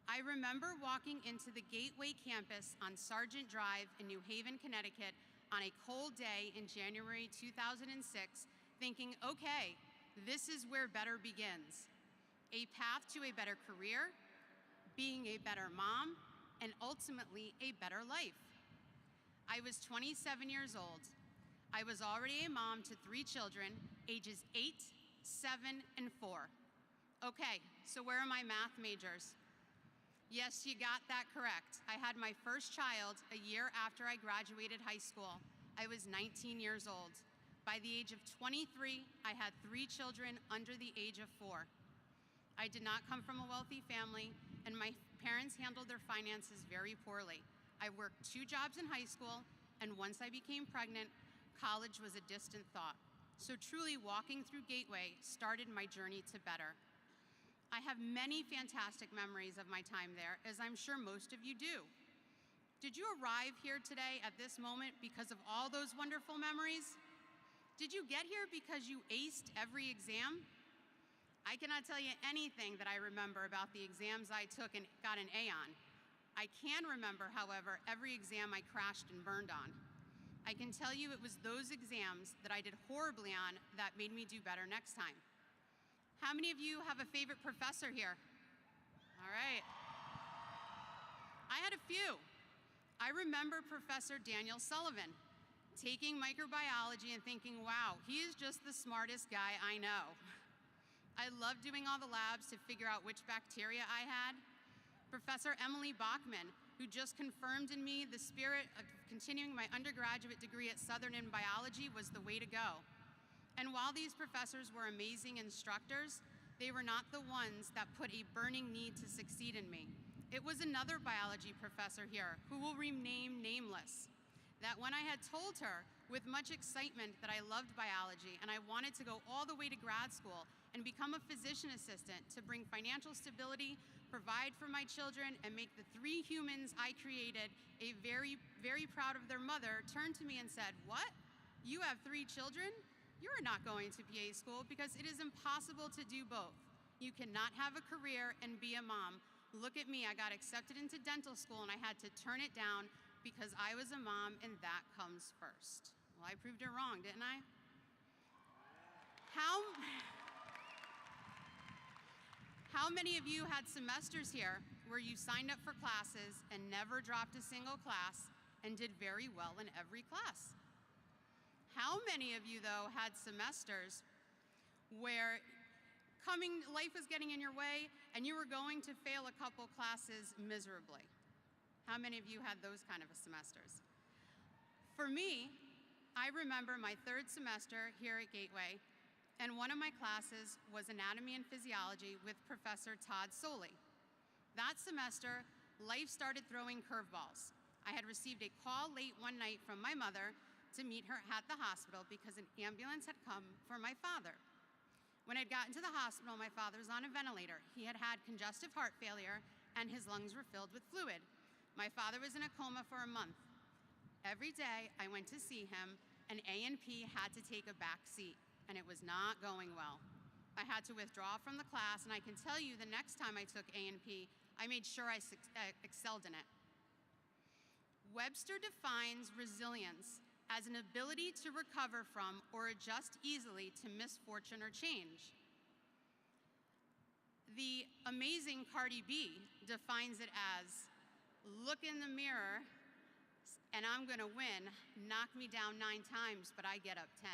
I remember walking into the Gateway campus on Sargent Drive in New Haven, Connecticut on a cold day in January 2006, thinking, okay, this is where better begins. A path to a better career, being a better mom, and ultimately a better life. I was 27 years old. I was already a mom to 3 children, ages 8, 7, and 4. Okay, so where are my math majors? Yes, you got that correct. I had my first child a year after I graduated high school. I was 19 years old. By the age of 23, I had 3 children under the age of 4. I did not come from a wealthy family, and my parents handled their finances very poorly. I worked 2 jobs in high school, and once I became pregnant, college was a distant thought. So truly, walking through Gateway started my journey to better. I have many fantastic memories of my time there, as I'm sure most of you do. Did you arrive here today at this moment because of all those wonderful memories? Did you get here because you aced every exam? I cannot tell you anything that I remember about the exams I took and got an A on. I can remember, however, every exam I crashed and burned on. I can tell you it was those exams that I did horribly on that made me do better next time. How many of you have a favorite professor here? All right. I had a few. I remember Professor Daniel Sullivan taking microbiology and thinking, wow, he is just the smartest guy I know. I loved doing all the labs to figure out which bacteria I had. Professor Emily Bachman, who just confirmed in me the spirit of continuing my undergraduate degree at Southern in biology was the way to go. And while these professors were amazing instructors, they were not the ones that put a burning need to succeed in me. It was another biology professor here, who will remain nameless, that when I had told her with much excitement that I loved biology and I wanted to go all the way to grad school and become a physician assistant to bring financial stability, provide for my children, and make the 3 humans I created a very, very proud of their mother, turned to me and said, "What? You have 3 children? You are not going to PA school because it is impossible to do both. You cannot have a career and be a mom. Look at me, I got accepted into dental school and I had to turn it down because I was a mom and that comes first." Well, I proved her wrong, didn't I? How many of you had semesters here where you signed up for classes and never dropped a single class and did very well in every class? How many of you, though, had semesters where life was getting in your way and you were going to fail a couple classes miserably? How many of you had those kind of semesters? For me, I remember my 3rd semester here at Gateway, and one of my classes was Anatomy and Physiology with Professor Todd Soley. That semester, life started throwing curveballs. I had received a call late one night from my mother to meet her at the hospital because an ambulance had come for my father. When I'd gotten to the hospital, my father was on a ventilator. He had had congestive heart failure and his lungs were filled with fluid. My father was in a coma for a month. Every day I went to see him and A&P had to take a back seat and it was not going well. I had to withdraw from the class, and I can tell you the next time I took A&P, I made sure I excelled in it. Webster defines resilience as an ability to recover from or adjust easily to misfortune or change. The amazing Cardi B defines it as, look in the mirror and I'm gonna win, knock me down 9 times, but I get up 10.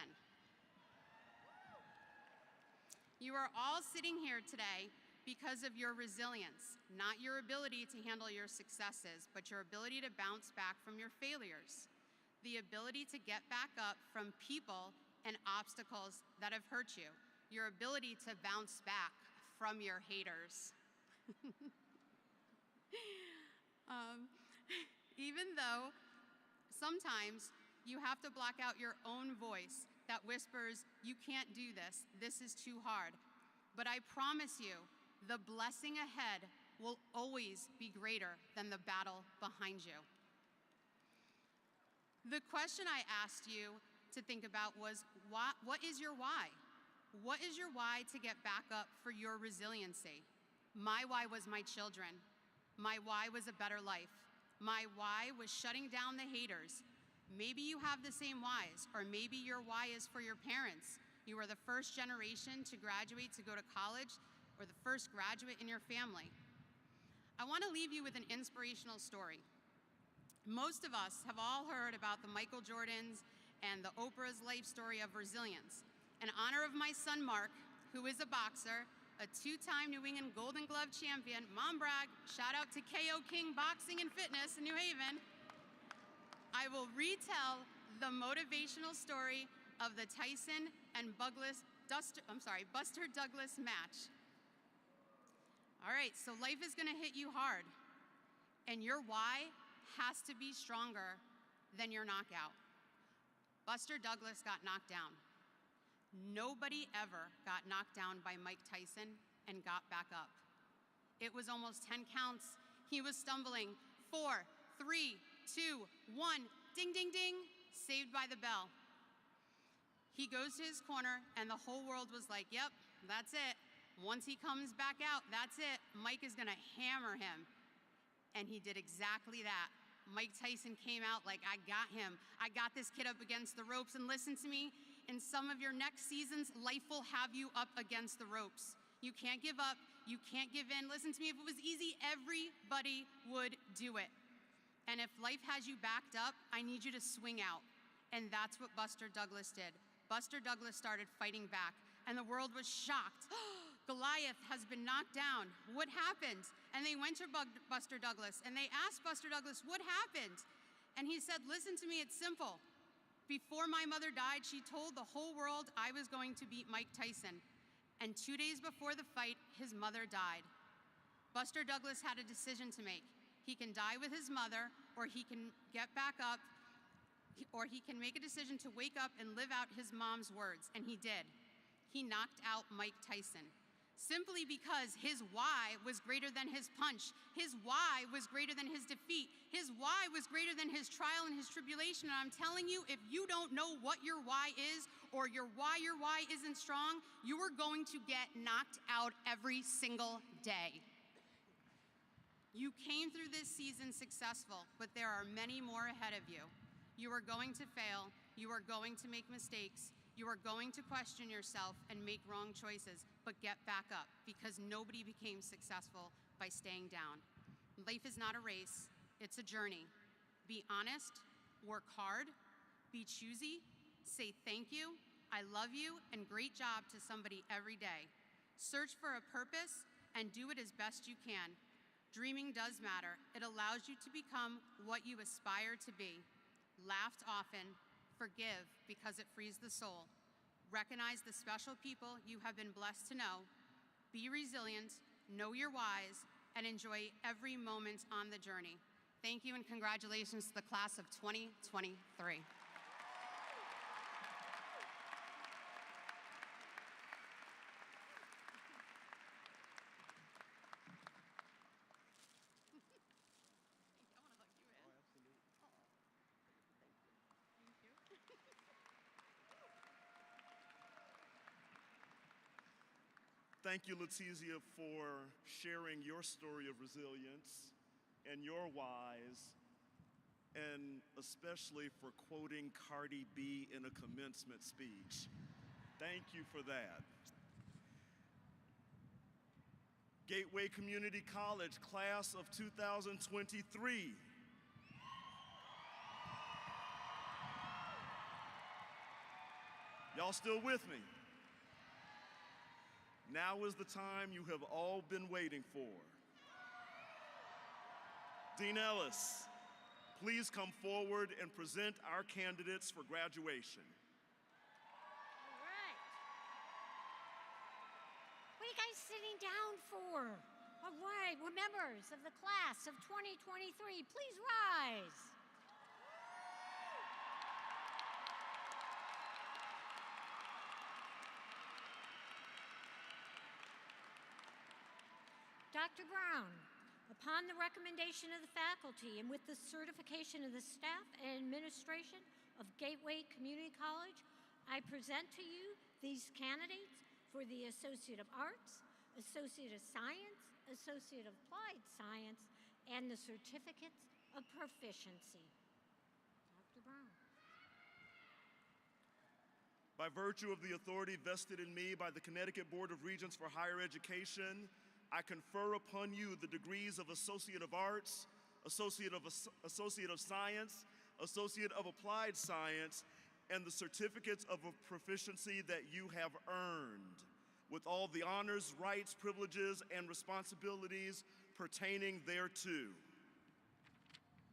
You are all sitting here today because of your resilience, not your ability to handle your successes, but your ability to bounce back from your failures, the ability to get back up from people and obstacles that have hurt you, your ability to bounce back from your haters. Even though sometimes you have to block out your own voice that whispers, you can't do this, this is too hard. But I promise you, the blessing ahead will always be greater than the battle behind you. The question I asked you to think about was, what is your why? What is your why to get back up for your resiliency? My why was my children. My why was a better life. My why was shutting down the haters. Maybe you have the same whys, or maybe your why is for your parents. You are the first generation to graduate to go to college, or the first graduate in your family. I want to leave you with an inspirational story. Most of us have all heard about the Michael Jordans and the Oprah's life story of resilience. In honor of my son Mark, who is a boxer, a two-time New England Golden Glove champion, mom brag, shout out to KO King Boxing and Fitness in New Haven, I will retell the motivational story of the Tyson and Buster Douglas match. All right, so life is gonna hit you hard, and your why has to be stronger than your knockout. Buster Douglas got knocked down. Nobody ever got knocked down by Mike Tyson and got back up. It was almost 10 counts. He was stumbling. 4, 3, 2, 1, ding, ding, ding, saved by the bell. He goes to his corner and the whole world was like, yep, that's it. Once he comes back out, that's it. Mike is gonna hammer him. And he did exactly that. Mike Tyson came out like, I got him. I got this kid up against the ropes, and listen to me, in some of your next seasons, life will have you up against the ropes. You can't give up, you can't give in. Listen to me, if it was easy, everybody would do it. And if life has you backed up, I need you to swing out. And that's what Buster Douglas did. Buster Douglas started fighting back, and the world was shocked. Goliath has been knocked down. What happened? And they went to Buster Douglas, and they asked Buster Douglas, what happened? And he said, listen to me, it's simple. Before my mother died, she told the whole world I was going to beat Mike Tyson. And 2 days before the fight, his mother died. Buster Douglas had a decision to make. He can die with his mother, or he can get back up, or he can make a decision to wake up and live out his mom's words, and he did. He knocked out Mike Tyson. Simply because his why was greater than his punch. His why was greater than his defeat. His why was greater than his trial and his tribulation. And I'm telling you, if you don't know what your why is, or your why isn't strong, you are going to get knocked out every single day. You came through this season successful, but there are many more ahead of you. You are going to fail. You are going to make mistakes. You are going to question yourself and make wrong choices, but get back up, because nobody became successful by staying down. Life is not a race, it's a journey. Be honest, work hard, be choosy, say thank you, I love you, and great job to somebody every day. Search for a purpose and do it as best you can. Dreaming does matter. It allows you to become what you aspire to be. Laugh often. Forgive because it frees the soul. Recognize the special people you have been blessed to know. Be resilient, know your whys, and enjoy every moment on the journey. Thank you and congratulations to the class of 2023. Thank you, Letizia, for sharing your story of resilience and your whys, and especially for quoting Cardi B in a commencement speech. Thank you for that. Gateway Community College, class of 2023. Y'all still with me? Now is the time you have all been waiting for. Dean Ellis, please come forward and present our candidates for graduation. All right. What are you guys sitting down for? All right, we're members of the class of 2023. Please rise. Dr. Brown, upon the recommendation of the faculty and with the certification of the staff and administration of Gateway Community College, I present to you these candidates for the Associate of Arts, Associate of Science, Associate of Applied Science, and the Certificates of Proficiency. Dr. Brown. By virtue of the authority vested in me by the Connecticut Board of Regents for Higher Education, I confer upon you the degrees of Associate of Arts, Associate of Science, Associate of Applied Science, and the certificates of proficiency that you have earned, with all the honors, rights, privileges, and responsibilities pertaining thereto.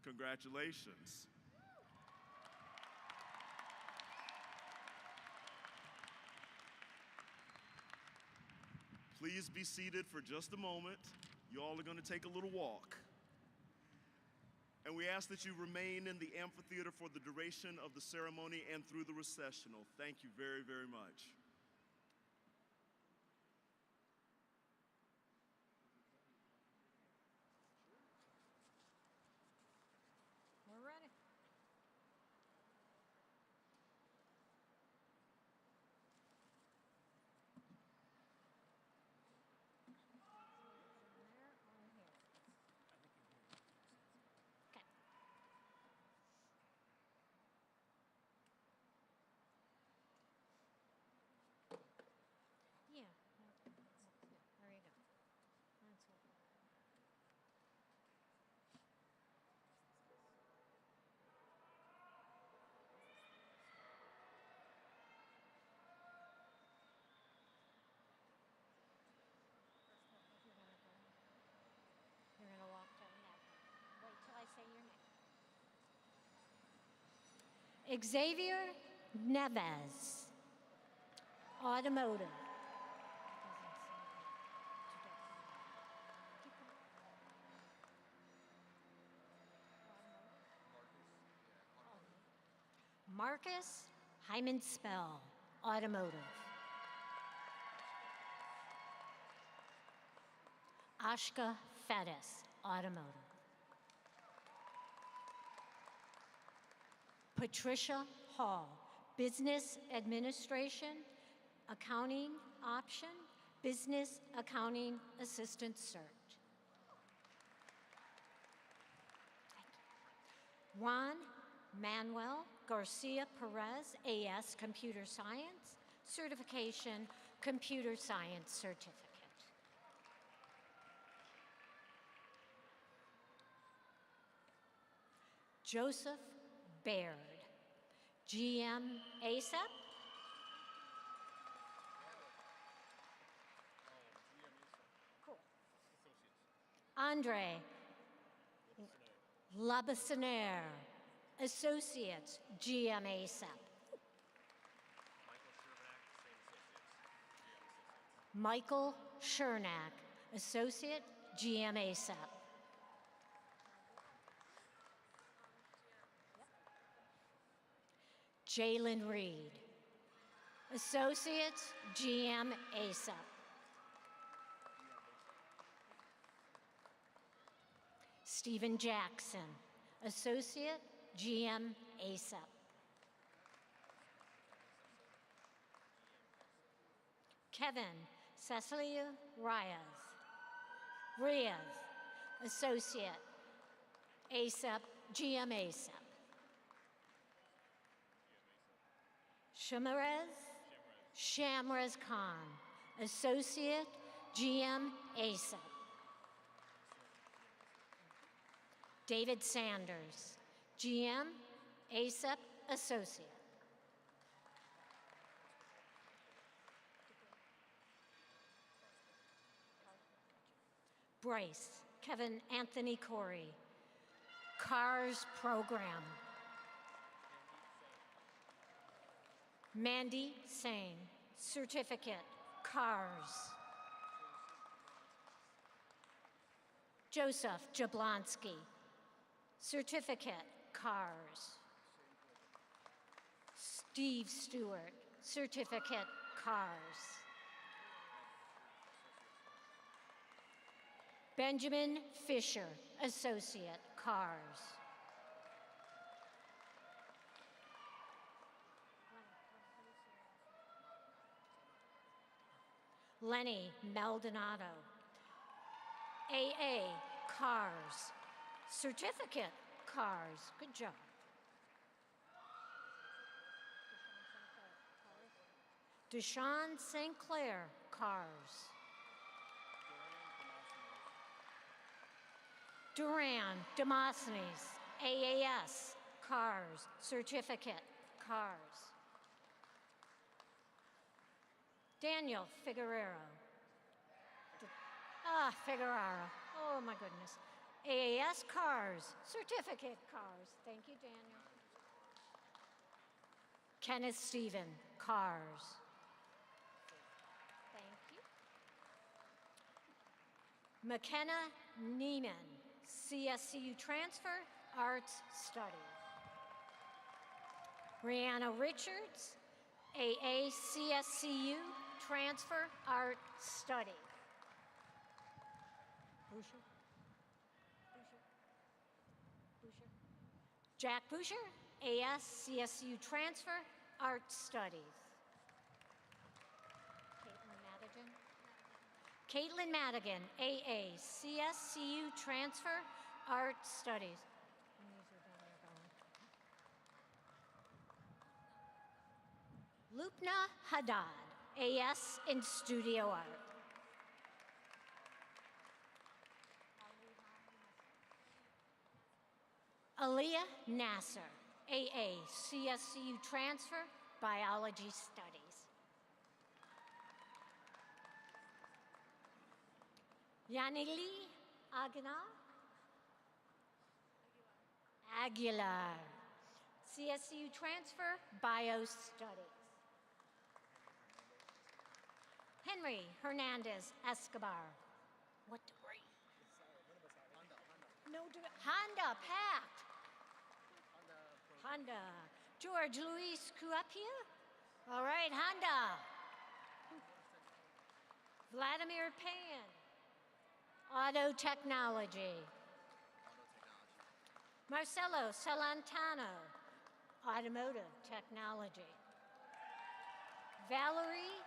Congratulations. Please be seated for just a moment. You all are going to take a little walk. And we ask that you remain in the amphitheater for the duration of the ceremony and through the recessional. Thank you very, very much. We're ready. Okay. Yeah. There you go. That's what. You're gonna walk down that way. Wait till I say your name. Xavier Neves, Automotive. Marcus Hyman Spell, Automotive. Ashka Fettis, Automotive. Patricia Hall, Business Administration, Accounting Option, Business Accounting Assistant Cert. Juan Manuel Garcia Perez, AS Computer Science, Certification, Computer Science Certificate. Joseph Baird, GM ASAP. Cool. Andre Labassanaire, Associates, GM ASAP. Michael Shernack, Associate, GM ASAP. Jalen Reed, Associates, GM ASAP. Stephen Jackson, Associate, GM ASAP. Kevin Cecilia Riaz, Associate, ASAP, GM ASAP. Shamraz Khan, Associate, GM ASAP. David Sanders, GM, ASAP, Associate. Bryce Kevin Anthony Corey, CARS Program. Mandy Sane, Certificate, CARS. Joseph Jablonski, Certificate, CARS. Steve Stewart, Certificate, CARS. Benjamin Fisher, Associate, Cars. Lenny Maldonado, AA, Cars. Certificate, Cars. Good job. Deshaun St. Clair, Cars. Duran Demosthenes, AAS, Cars. Certificate, Cars. Daniel Figueroa. Figueroa. Oh my goodness. AAS Cars, Certificate Cars. Thank you, Daniel. Kenneth Stephen, Cars. Thank you. McKenna Neiman, CSCU Transfer, Arts Studies. Brianna Richards, AACSCU Transfer, Art Study. Boucher? Jack Boucher, ASCSU Transfer, Art Studies. Caitlin Madigan, AACSCU Transfer, Art Studies. Lupna Haddad, AS in Studio Art. Aliyah Nasser, AACSCU Transfer, Biology Studies. Yanili Aguilar, CSCU Transfer, Bio Studies. Henry Hernandez Escobar. What degree? No degree. Honda, Pat. Honda. George Luis Cuapia. All right, Honda. Vladimir Pan. Auto Technology. Marcelo Celentano. Automotive Technology. Valerie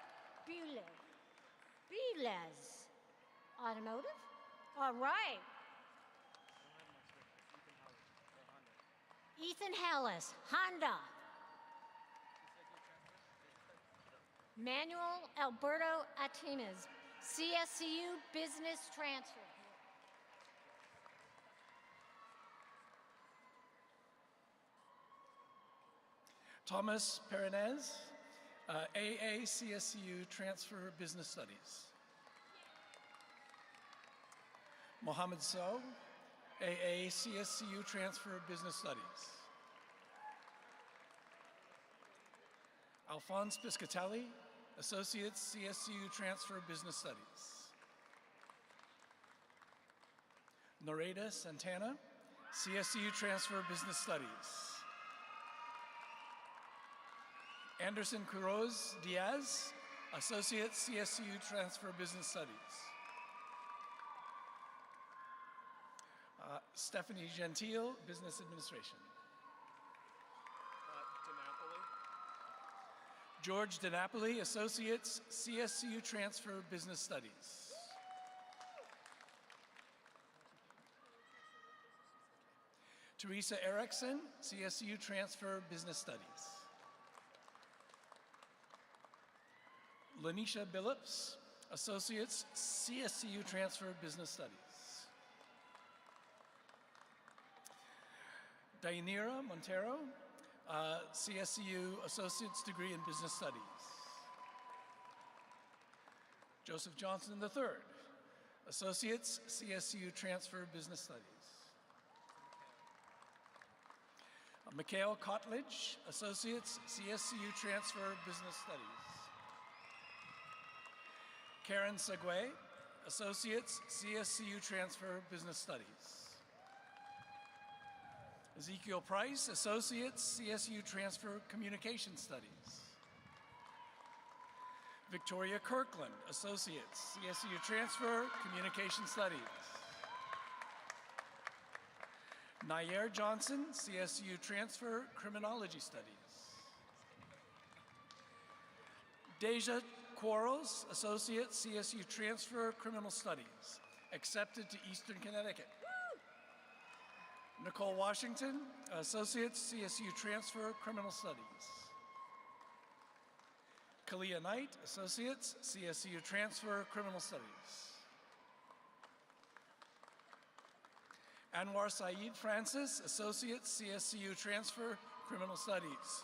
Biles. Automotive? All right. Ethan Hallis, Honda. Manuel Alberto Atimas, CSCU Business Transfer. Thomas Perenez, AACSCU Transfer Business Studies. Mohammed So, AACSCU Transfer Business Studies. Alphonse Piscatelli, Associates CSCU Transfer Business Studies. Noreda Santana, CSCU Transfer Business Studies. Anderson Quiroz Diaz, Associates CSCU Transfer Business Studies. Stephanie Gentile, Business Administration. George DiNapoli, Associates, CSCU Transfer Business Studies. Teresa Erickson, CSCU Transfer Business Studies. Lanisha Billups, Associates, CSCU Transfer Business Studies. Dayanira Montero, CSCU Associate's Degree in Business Studies. Joseph Johnson III, Associates, CSCU Transfer Business Studies. Mikhail Kotledge, Associates, CSCU Transfer Business Studies. Karen Segwe, Associates, CSCU Transfer Business Studies. Ezekiel Price, Associates, CSU Transfer Communication Studies. Victoria Kirkland, Associates, CSU Transfer, Communication Studies. Nair Johnson, CSU Transfer, Criminology Studies. Deja Quarles, Associate, CSU Transfer, Criminal Studies, accepted to Eastern Connecticut. Nicole Washington, Associate, CSU Transfer, Criminal Studies. Kalia Knight, Associates, CSU Transfer, Criminal Studies. Anwar Saeed Francis, Associates, CSU Transfer, Criminal Studies.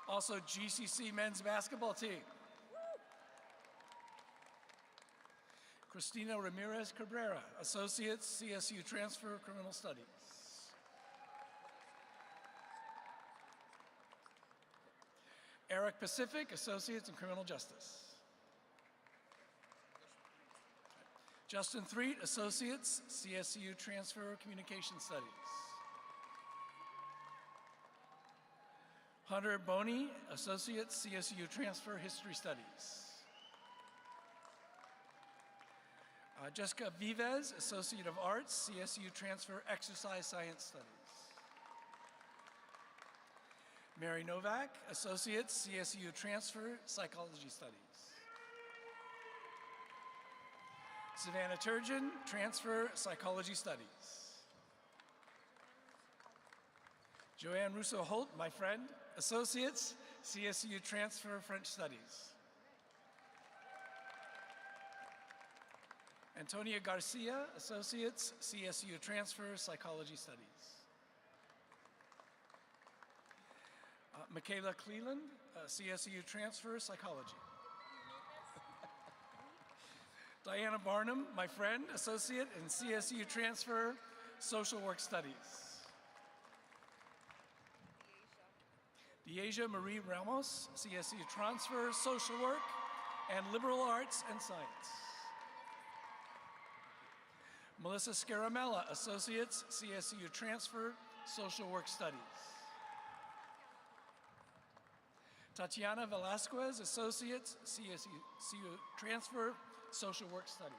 Also GCC Men's Basketball Team. Cristina Ramirez Cabrera, Associates, CSU Transfer, Criminal Studies. Eric Pacific, Associates in Criminal Justice. Justin Threet, Associates, CSU Transfer, Communication Studies. Hunter Boney, Associates, CSU Transfer, History Studies. Jessica Vives, Associate of Arts, CSU Transfer, Exercise Science Studies. Mary Novak, Associates, CSU Transfer, Psychology Studies. Savannah Turgeon, Transfer, Psychology Studies. Joanne Russo-Holt, my friend, Associates, CSU Transfer, French Studies. Antonia Garcia, Associates, CSU Transfer, Psychology Studies. Michaela Cleland, CSU Transfer, Psychology. Diana Barnum, my friend, Associate in CSU Transfer, Social Work Studies. Deasia Marie Ramos, CSU Transfer, Social Work, and Liberal Arts and Science. Melissa Scaramella, Associates, CSU Transfer, Social Work Studies. Tatiana Velasquez, Associates, CSU Transfer, Social Work Studies.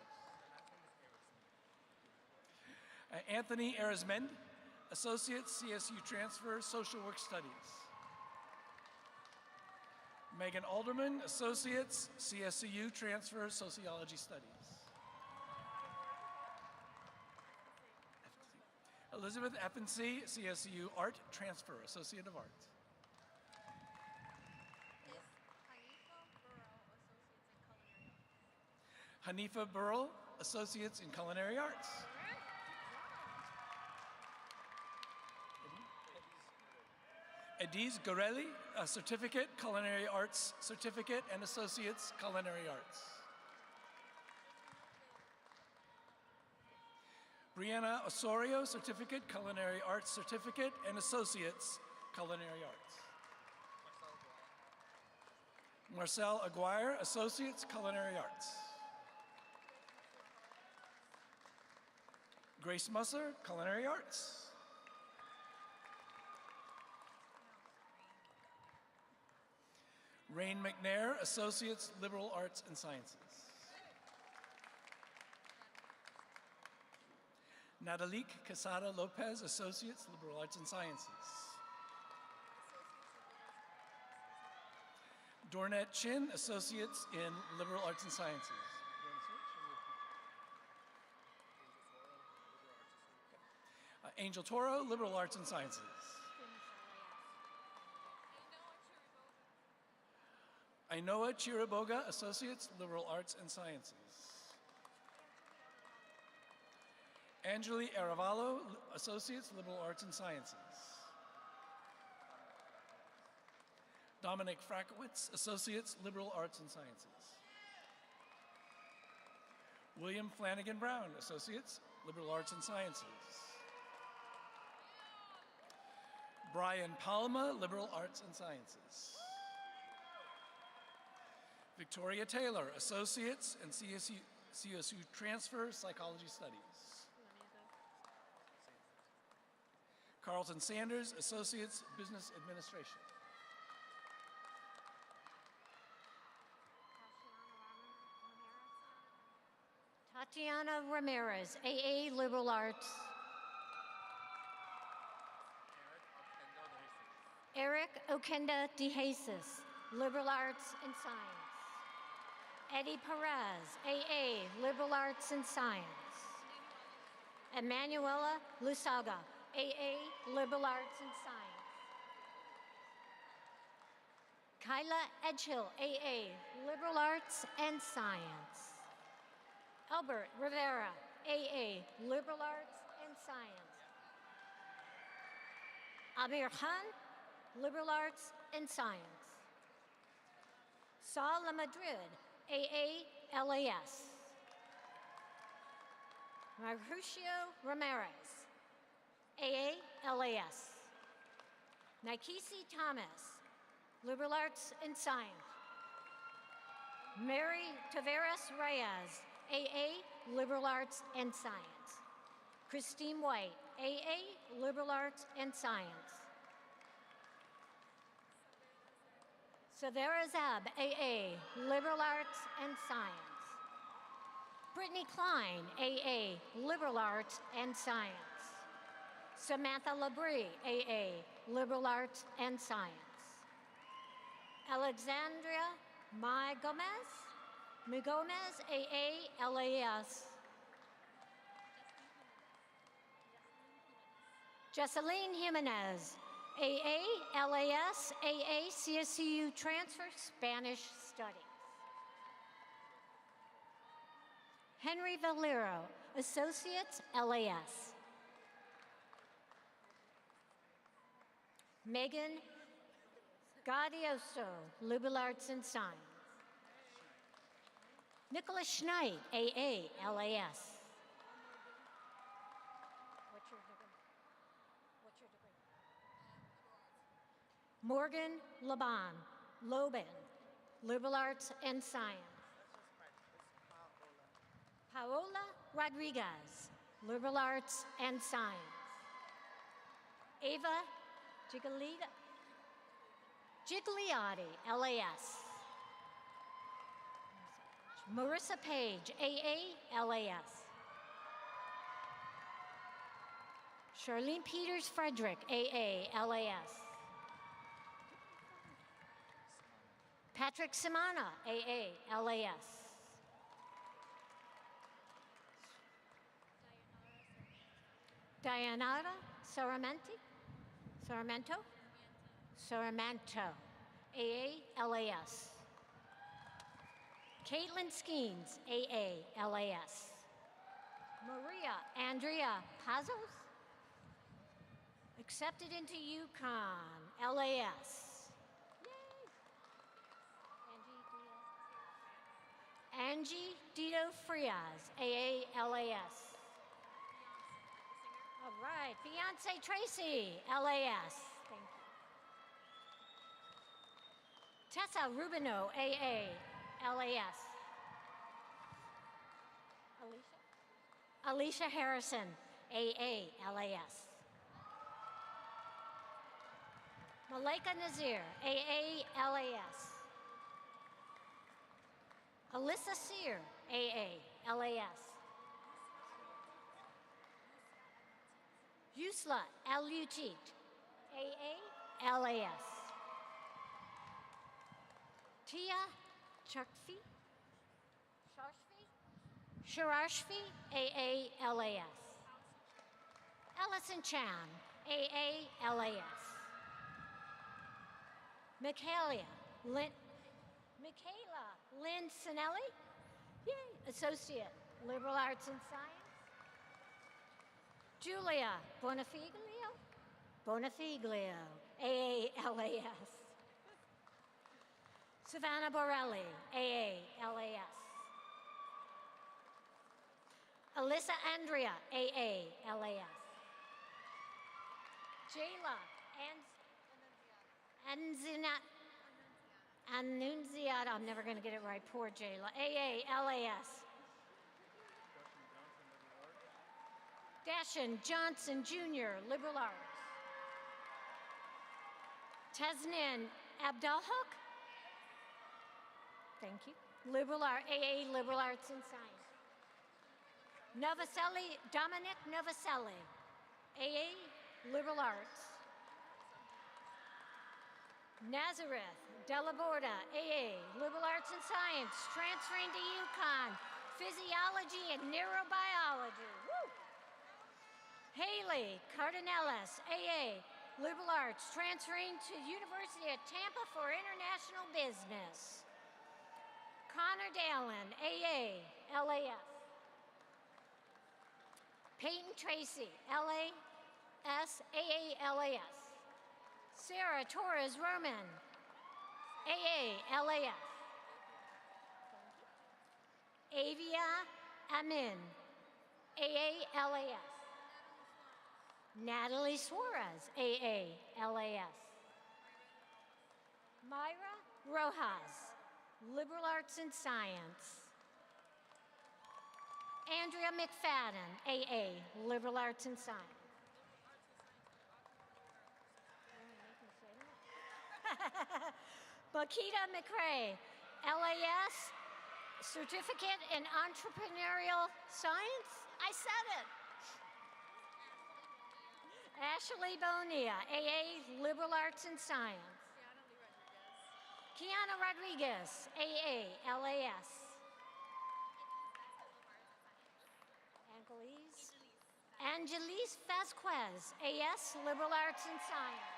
Anthony Arizmend, Associates, CSU Transfer, Social Work Studies. Megan Alderman, Associates, CSU Transfer, Sociology Studies. Elizabeth Effensee, CSU Art Transfer, Associate of Arts. Hanifa Burrell, Associates in Culinary Arts. Ediz Gorelli, a Certificate, Culinary Arts Certificate and Associates, Culinary Arts. Brianna Osorio, Certificate, Culinary Arts Certificate and Associates, Culinary Arts. Marcel Aguirre, Associates, Culinary Arts. Grace Musser, Culinary Arts. Rain McNair, Associates, Liberal Arts and Sciences. Natalique Quesada Lopez, Associates, Liberal Arts and Sciences. Dornette Chin, Associates in Liberal Arts and Sciences. Angel Toro, Liberal Arts and Sciences. Ainoa Chiriboga, Associates, Liberal Arts and Sciences. Angeli Aravallo, Associates, Liberal Arts and Sciences. Dominic Frakowitz, Associates, Liberal Arts and Sciences. William Flanagan Brown, Associates, Liberal Arts and Sciences. Brian Palma, Liberal Arts and Sciences. Victoria Taylor, Associates and CSU Transfer, Psychology Studies. Carlton Sanders, Associates, Business Administration. Tatiana Ramirez, AA Liberal Arts. Eric Okenda de Jesus, Liberal Arts and Science. Eddie Perez, AA Liberal Arts and Science. Emanuela Lusaga, AA Liberal Arts and Science. Kyla Edgehill, AA Liberal Arts and Science. Albert Rivera, AA Liberal Arts and Science. Amir Khan, Liberal Arts and Science. Saul Madrid, AA LAS. Mauricio Ramirez, AA LAS. Nikisi Thomas, Liberal Arts and Science. Mary Taveras Reyes, AA Liberal Arts and Science. Christine White, AA Liberal Arts and Science. Savera Zab, AA Liberal Arts and Science. Brittany Klein, AA Liberal Arts and Science. Samantha Labrie, AA Liberal Arts and Science. Alexandria Mai Gomez, AA LAS. Jesseline Jimenez, AA LAS, AA CSCU Transfer Spanish Studies. Henry Valero, Associates LAS. Megan Gaudioso, Liberal Arts and Science. Nicholas Schneid, AA LAS. What's your degree? Morgan Loban, Liberal Arts and Science. Paola Rodriguez, Liberal Arts and Science. Ava Gigliotti, LAS. Marissa Page, AA LAS. Charlene Peters Frederick, AA LAS. Patrick Simana, AA LAS. Dianara Saramento, AA LAS. Caitlin Skeens, AA LAS. Maria Andrea Pazos, accepted into UConn, LAS. Angie Dito Frias, AA LAS. All right, Beyonce Tracy, LAS. Thank you. Tessa Rubino, AA LAS. Alicia Harrison, AA LAS. Malaika Nazir, AA LAS. Alyssa Sear, AA LAS. Yusla Alutit, AA LAS. Tia Sharashfi, AA LAS. Ellison Chan, AA LAS. Michaela Lynn Sinelli, yay, Associate, Liberal Arts and Science. Julia Bonafiglio, AA LAS. Savannah Borelli, AA LAS. Alyssa Andrea, AA LAS. Jayla Annunziata, I'm never going to get it right, poor Jayla, AA LAS. Dashan Johnson Jr., Liberal Arts. Tasnin Abdalhok, thank you, AA Liberal Arts and Science. Novacelli, Dominic Novacelli, AA, Liberal Arts. Nazareth Delaborda, AA, Liberal Arts and Science, transferring to UConn, Physiology and Neurobiology. Woo! Haley Cardinellis, AA, Liberal Arts, transferring to University of Tampa for International Business. Connor Dallin, AA, LAS. Peyton Tracy, LAS, AA, LAS. Sarah Torres Roman, AA, LAS. Avia Amin, AA, LAS. Natalie Suarez, AA, LAS. Myra Rojas, Liberal Arts and Science. Andrea McFadden, AA, Liberal Arts and Science. Bakita McRae, LAS, Certificate in Entrepreneurial Science? I said it. Ashley Bonilla, AA, Liberal Arts and Science. Kiana Rodriguez, AA, LAS. Angelise Vasquez, AS, Liberal Arts and Science.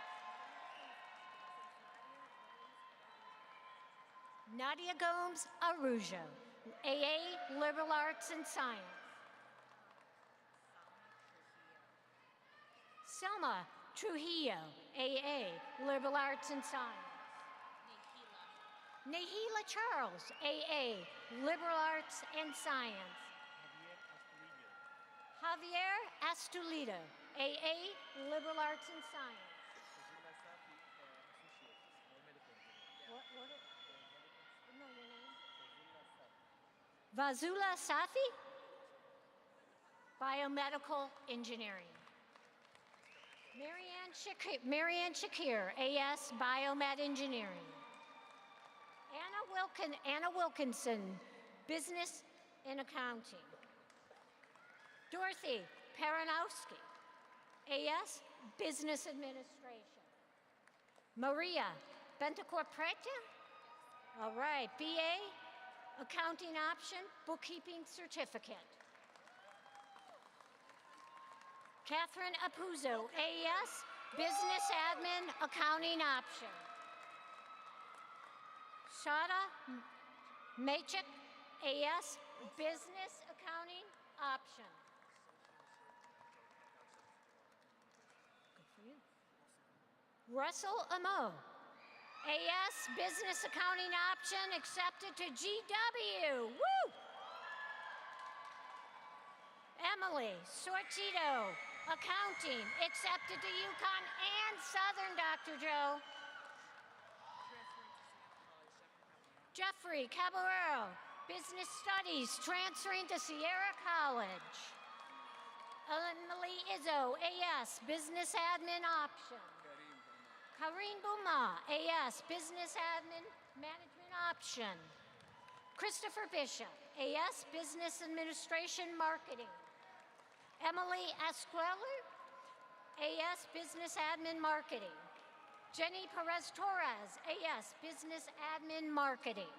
Nadia Gomes Arujo, AA, Liberal Arts and Science. Selma Trujillo, AA, Liberal Arts and Science. Nahila Charles, AA, Liberal Arts and Science. Javier Astulito, AA, Liberal Arts and Science. No, your name? Vazula Safi, Biomedical Engineering. Marianne Shakir, AS, Biomed Engineering. Anna Wilkinson, Business and Accounting. Dorothy Paranowski, AS, Business Administration. Maria Bentecourt Preta, all right, BA, Accounting Option, Bookkeeping Certificate. Catherine Apuzzo, AS, Business Admin, Accounting Option. Shada Machik, AS, Business Accounting Option. Good for you. Russell Amo, AS, Business Accounting Option, accepted to GW. Woo! Emily Sortito, Accounting, accepted to UConn and Southern, Dr. Joe. Jeffrey Caballero, Business Studies, transferring to Sierra College. Emily Izzo, AS, Business Admin Option. Karine Bouma, AS, Business Admin Management Option. Christopher Bishop, AS, Business Administration Marketing. Emily Esqueller, AS, Business Admin Marketing. Jenny Perez Torres, AS, Business Admin Marketing.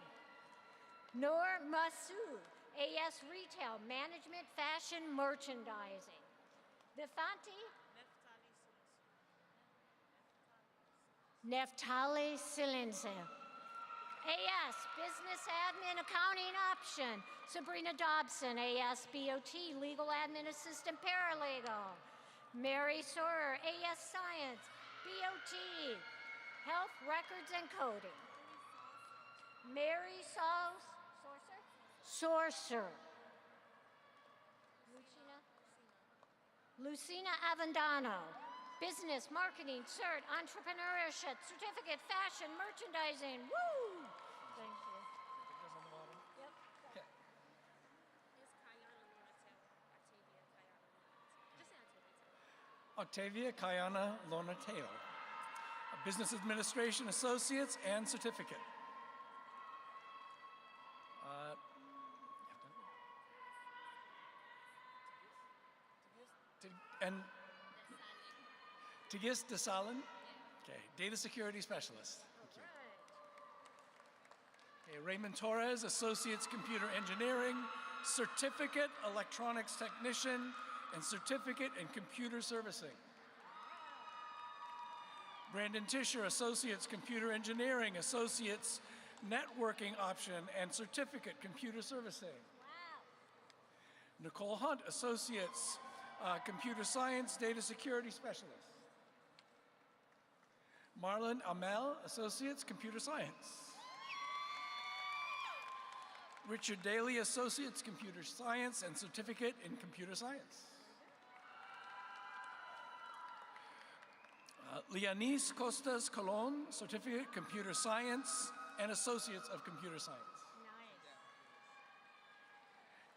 Noor Masood, AS, Retail Management Fashion Merchandising. Vifanti Neftali Silencio, AS, Business Admin Accounting Option. Sabrina Dobson, AS, BOT, Legal Admin Assistant Paralegal. Mary Sorer, AS, Science, BOT, Health Records and Coding. Mary Sorcerer. Lucina Avendano, Business, Marketing, Cert, Entrepreneurship, Certificate, Fashion, Merchandising. Woo! Thank you. Yep. Okay. Octavia Kayana Lonateo, Business Administration Associates and Certificate. And Tigis Desalin, okay, Data Security Specialist. Thank you. Okay, Raymond Torres, Associates Computer Engineering, Certificate Electronics Technician, and Certificate in Computer Servicing. Brandon Tischer, Associates Computer Engineering, Associates Networking Option, and Certificate Computer Servicing. Wow. Nicole Hunt, Associates Computer Science, Data Security Specialist. Marlon Amel, Associates Computer Science. Richard Daly, Associates Computer Science and Certificate in Computer Science. Leonise Costas Colon, Certificate Computer Science and Associates of Computer Science. Nice.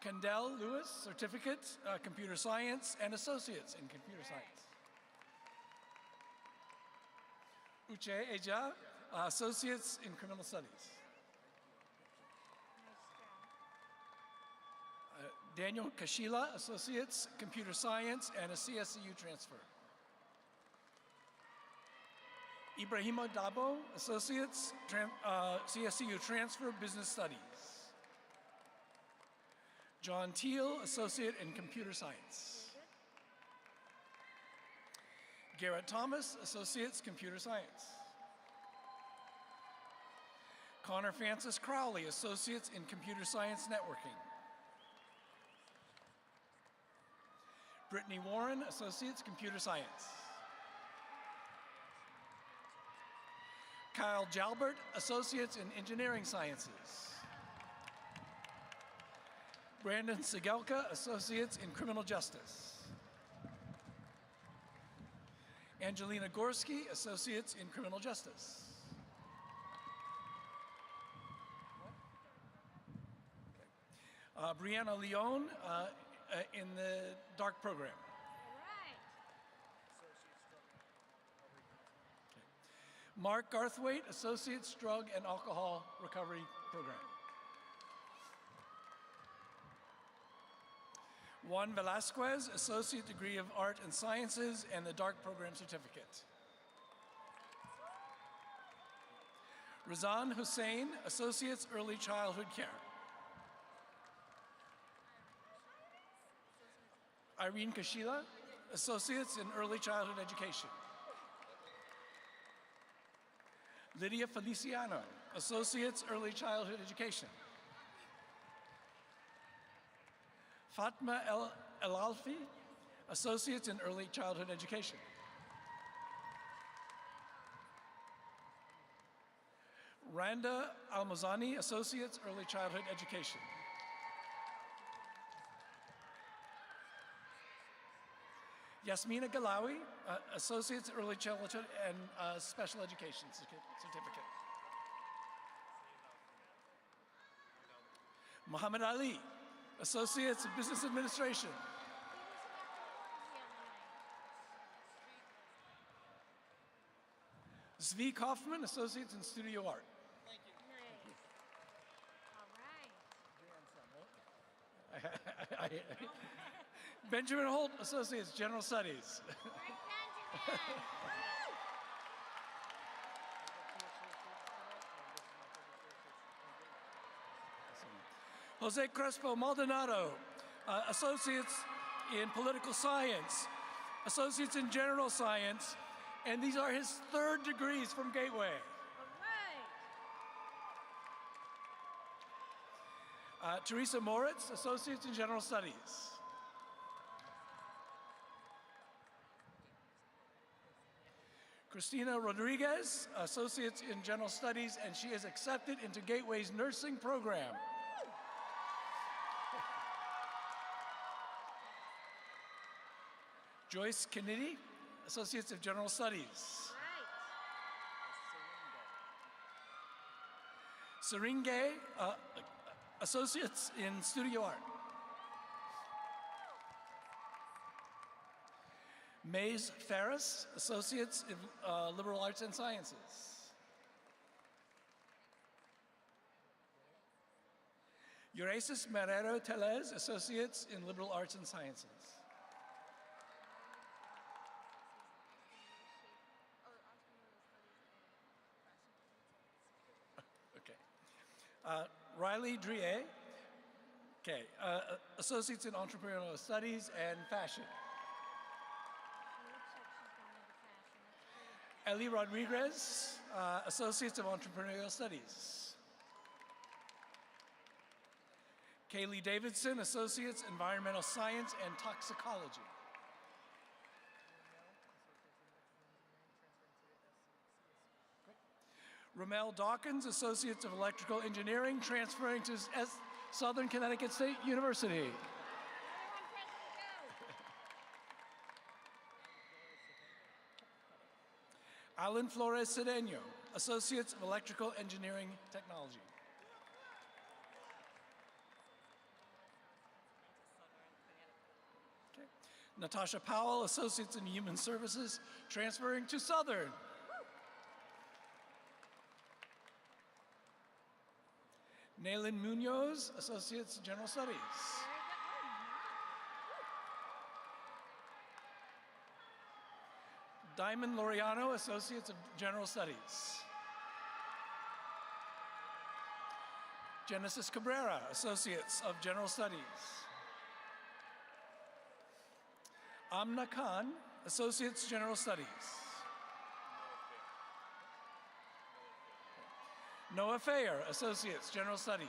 Kendall Lewis, Certificate Computer Science and Associates in Computer Science. Uche Eja, Associates in Criminal Studies. Daniel Kashila, Associates Computer Science and a CSCU transfer. Ibrahima Dabo, Associates, CSCU Transfer, Business Studies. John Teal, Associate in Computer Science. Garrett Thomas, Associates, Computer Science. Connor Francis Crowley, Associates in Computer Science Networking. Brittany Warren, Associates, Computer Science. Kyle Jalbert, Associates in Engineering Sciences. Brandon Sigelka, Associates in Criminal Justice. Angelina Gorski, Associates in Criminal Justice. Brianna Leone in the DARK program. Mark Garthwaite, Associates Drug and Alcohol Recovery Program. Juan Velasquez, Associate Degree of Art and Sciences and the DARK Program Certificate. Razan Hussein, Associates Early Childhood Care. Irene Kashila, Associates in Early Childhood Education. Lydia Feliciano, Associates Early Childhood Education. Fatma El Alfi, Associates in Early Childhood Education. Randa Almazani, Associates Early Childhood Education. Yasmina Galawi, Associates Early Childhood and Special Education Certificate. Muhammad Ali, Associates in Business Administration. Zvi Kaufman, Associates in Studio Art. Thank you. Nice. All right. Benjamin Holt, Associates, General Studies. Jose Crespo Maldonado, Associates in Political Science, Associates in General Science, and these are his third degrees from Gateway. All right. Teresa Moritz, Associates in General Studies. Christina Rodriguez, Associates in General Studies, and she is accepted into Gateway's nursing program. Joyce Kennedy, Associates of General Studies. Right. Seringe, Associates in Studio Art. Maze Ferris, Associates in Liberal Arts and Sciences. Urasis Marrero Telez, Associates in Liberal Arts and Sciences. Riley Drier, okay, Associates in Entrepreneurial Studies and Fashion. Ellie Rodriguez, Associates of Entrepreneurial Studies. Kaylee Davidson, Associates, Environmental Science and Toxicology. Ramel Dawkins, Associates of Electrical Engineering, transferring to Southern Connecticut State University. Alan Flores Cedeno, Associates of Electrical Engineering Technology. Okay. Natasha Powell, Associates in Human Services, transferring to Southern. Naylin Munoz, Associates General Studies. Diamond Laureano, Associates of General Studies. Genesis Cabrera, Associates of General Studies. Amna Khan, Associates General Studies. Noah Fayer, Associates, General Studies.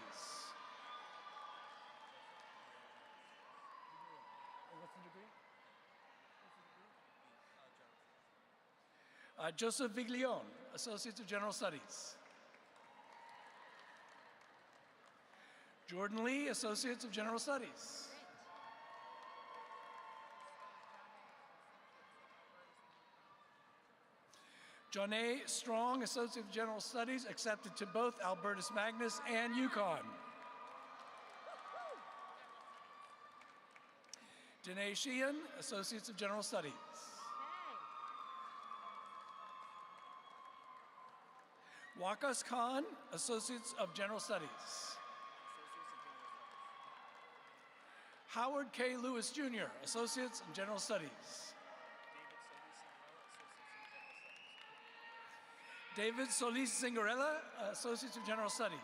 What's the degree? Joseph Viglione, Associates of General Studies. Jordan Lee, Associates of General Studies. John A. Strong, Associate of General Studies, accepted to both Albertus Magnus and UConn. Danae Sheehan, Associates of General Studies. Wakas Khan, Associates of General Studies. Howard K. Lewis Jr., Associates in General Studies. David Solis Zingarella, Associates of General Studies.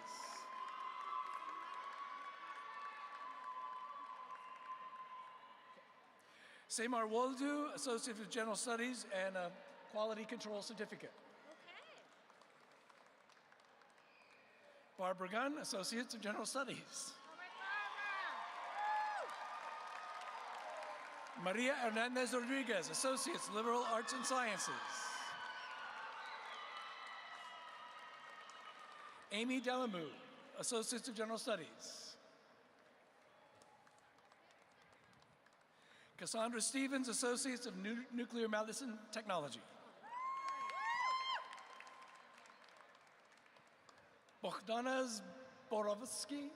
Samar Woldu, Associate of General Studies and a Quality Control Certificate. Barbara Gunn, Associates of General Studies. Maria Hernandez Rodriguez, Associates, Liberal Arts and Sciences. Amy Delamu, Associates of General Studies. Cassandra Stevens, Associates of Nuclear Medicine Technology. Bogdana Zborowski,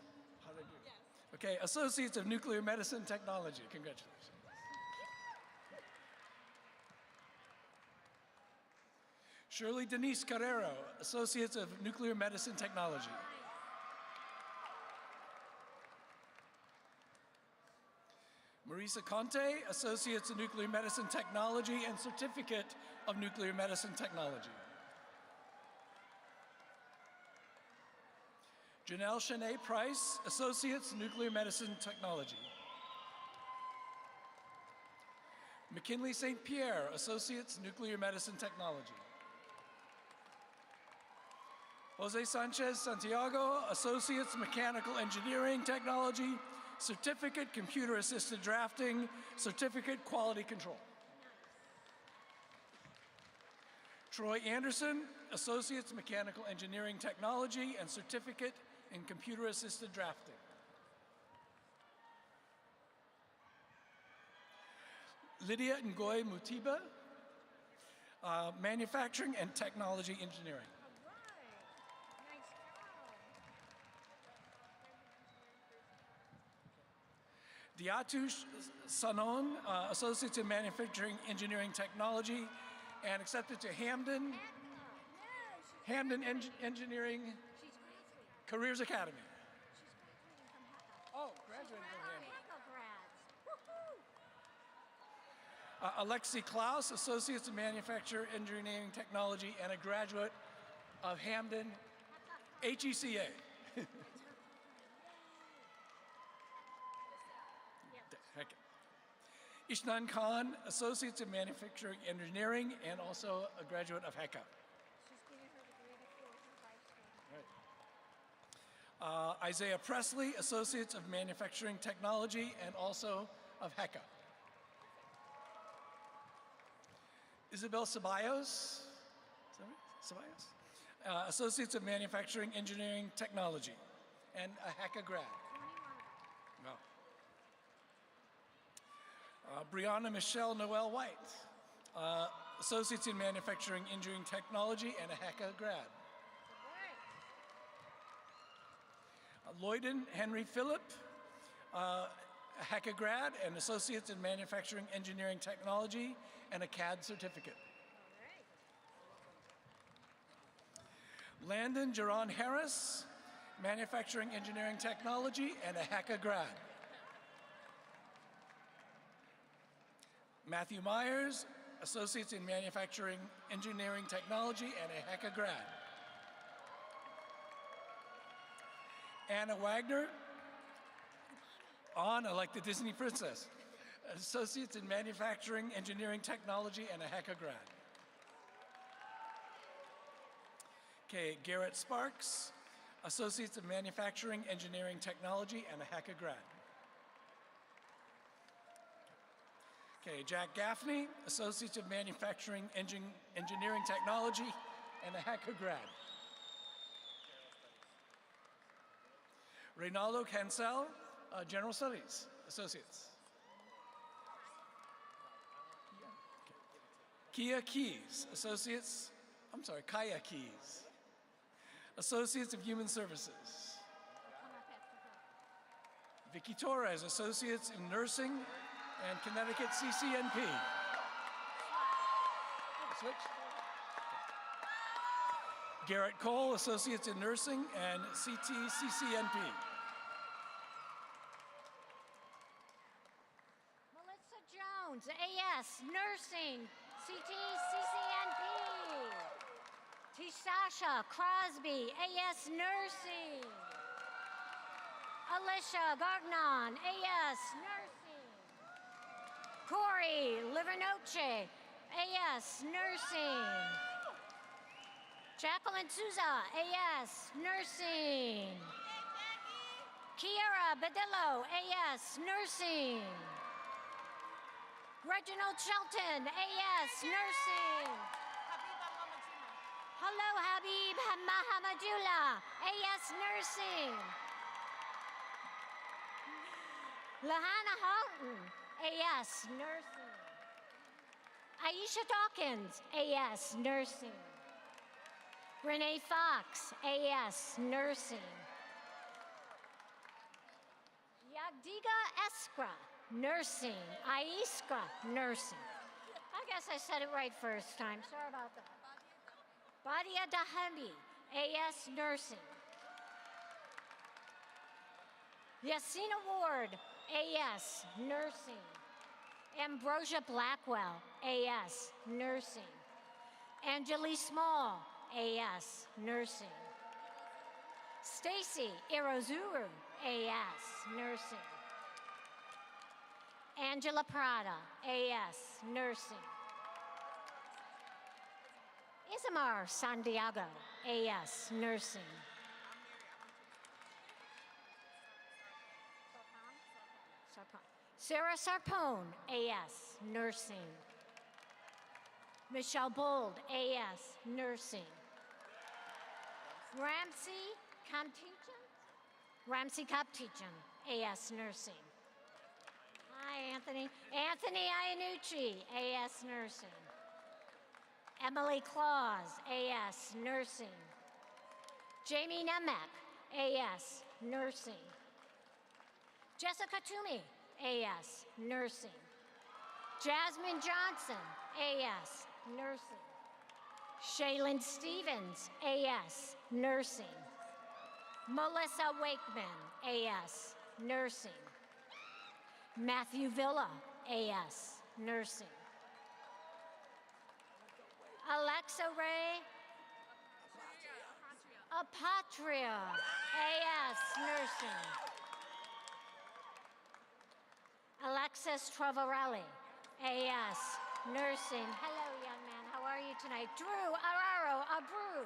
how did I do? Yes. Okay, Associates of Nuclear Medicine Technology. Congratulations. Shirley Denise Carrero, Associates of Nuclear Medicine Technology. Marisa Conte, Associates of Nuclear Medicine Technology and Certificate of Nuclear Medicine Technology. Janelle Shanae Price, Associates, Nuclear Medicine Technology. McKinley St. Pierre, Associates, Nuclear Medicine Technology. Jose Sanchez Santiago, Associates, Mechanical Engineering Technology, Certificate, Computer Assisted Drafting, Certificate, Quality Control. Troy Anderson, Associates, Mechanical Engineering Technology and Certificate in Computer Assisted Drafting. Lydia Ngoy Mutiba, Manufacturing and Technology Engineering. Diatush Sanon, Associates in Manufacturing Engineering Technology, and accepted to Hamden Engineering Careers Academy. Oh, graduated from Hamden. Alexi Klaus, Associates in Manufacturing Engineering Technology, and a graduate of Hamden HECA. Heck. Ishnan Khan, Associates in Manufacturing Engineering, and also a graduate of HECA. Isaiah Presley, Associates of Manufacturing Technology, and also of HECA. Isabel Ceballos, Associates of Manufacturing Engineering Technology, and a HECA grad. No. Brianna Michelle Noel White, Associates in Manufacturing Engineering Technology, and a HECA grad. Lloyden Henry Phillip, a HECA grad and Associates in Manufacturing Engineering Technology, and a CAD certificate. Landon Jerron Harris, Manufacturing Engineering Technology, and a HECA grad. Matthew Myers, Associates in Manufacturing Engineering Technology, and a HECA grad. Anna Wagner, Anna like the Disney princess, Associates in Manufacturing Engineering Technology, and a HECA grad. Okay, Garrett Sparks, Associates in Manufacturing Engineering Technology, and a HECA grad. Okay, Jack Gaffney, Associates of Manufacturing Engineering Technology, and a HECA grad. Reynaldo Cancel, General Studies, Associates. Kaya Keys, Associates of Human Services. Vicky Torres, Associates in Nursing and Connecticut CCNP. Switch. Garrett Cole, Associates in Nursing and CCNP. Melissa Jones, AS, Nursing, CCNP. Tisasha Crosby, AS, Nursing. Alicia Gagnon, AS, Nursing. Corey Livernoche, AS, Nursing. Jacqueline Souza, AS, Nursing. Kiara Badillo, AS, Nursing. Reginald Shelton, AS, Nursing. Hello, Habib Mahamadullah, AS, Nursing. Lahana Houghton, AS, Nursing. Aisha Dawkins, AS, Nursing. Renee Fox, AS, Nursing. Yagdiga Eskra, Nursing. Aiskra, Nursing. I guess I said it right first time. Sorry about that. Badia Dahami, AS, Nursing. Yasina Ward, AS, Nursing. Ambrosia Blackwell, AS, Nursing. Angeli Small, AS, Nursing. Stacy Irozuru, AS, Nursing. Angela Prada, AS, Nursing. Isamar Santiago, AS, Nursing. Sarah Sarpone, AS, Nursing. Michelle Bold, AS, Nursing. Ramsey Kaptichan, AS, Nursing. Hi, Anthony. Anthony Iannucci, AS, Nursing. Emily Claus, AS, Nursing. Jamie Nemec, AS, Nursing. Jessica Toomey, AS, Nursing. Jasmine Johnson, AS, Nursing. Shaylin Stevens, AS, Nursing. Melissa Wakeman, AS, Nursing. Matthew Villa, AS, Nursing. Alexa Ray Apatria, AS, Nursing. Alexis Trovarelli, AS, Nursing. Hello, young man. How are you tonight? Drew Araro Abreu,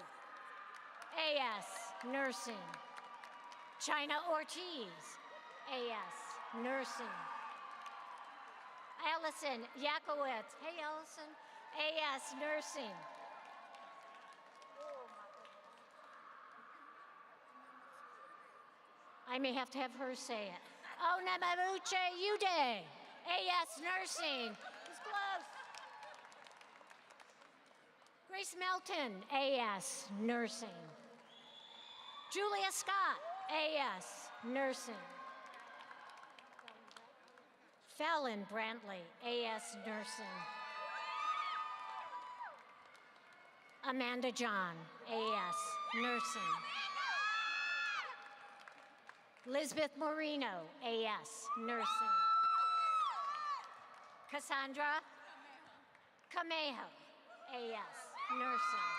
AS, Nursing. China Ortiz, AS, Nursing. Allison Yakowitz. Hey, Allison. AS, Nursing. I may have to have her say it. Onamabuche Ude, AS, Nursing. It's close. Grace Melton, AS, Nursing. Julia Scott, AS, Nursing. Fallon Brantley, AS, Nursing. Amanda John, AS, Nursing. Lisbeth Moreno, AS, Nursing. Cassandra Camejo, AS, Nursing.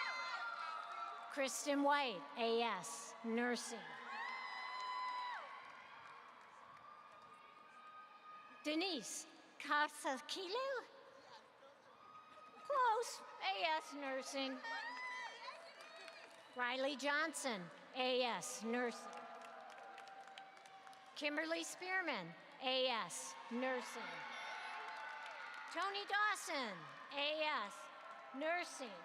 Kristen White, AS, Nursing. Denise Casakilo? Close, AS, Nursing. Riley Johnson, AS, Nursing. Kimberly Spearman, AS, Nursing. Tony Dawson, AS, Nursing.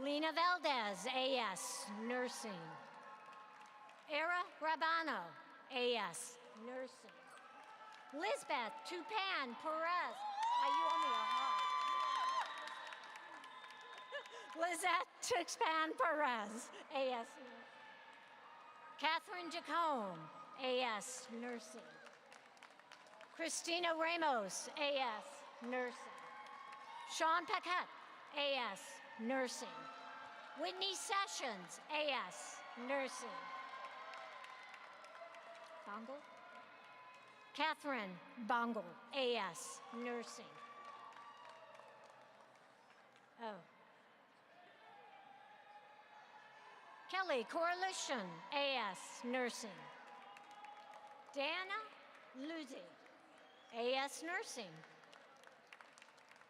Lena Valdez, AS, Nursing. Era Rabano, AS, Nursing. Lisbeth Tupan Perez. You owe me a heart. Lizette Tupan Perez, AS, Catherine Jacome, AS, Nursing. Christina Ramos, AS, Nursing. Sean Paquette, AS, Nursing. Whitney Sessions, AS, Nursing. Bongle? Catherine Bongle, AS, Nursing. Oh. Kelly Coalition, AS, Nursing. Dana Luzzi, AS, Nursing.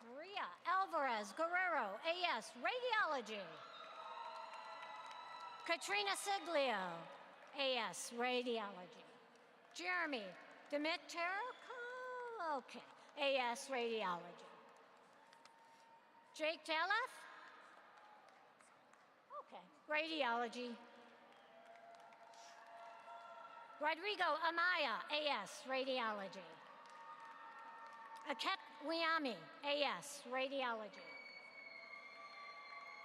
Maria Alvarez Guerrero, AS, Radiology. Katrina Siglio, AS, Radiology. Jeremy Demetero, okay, AS, Radiology. Jake Delath, okay, Radiology. Rodrigo Amaya, AS, Radiology. Aket Wiami, AS, Radiology.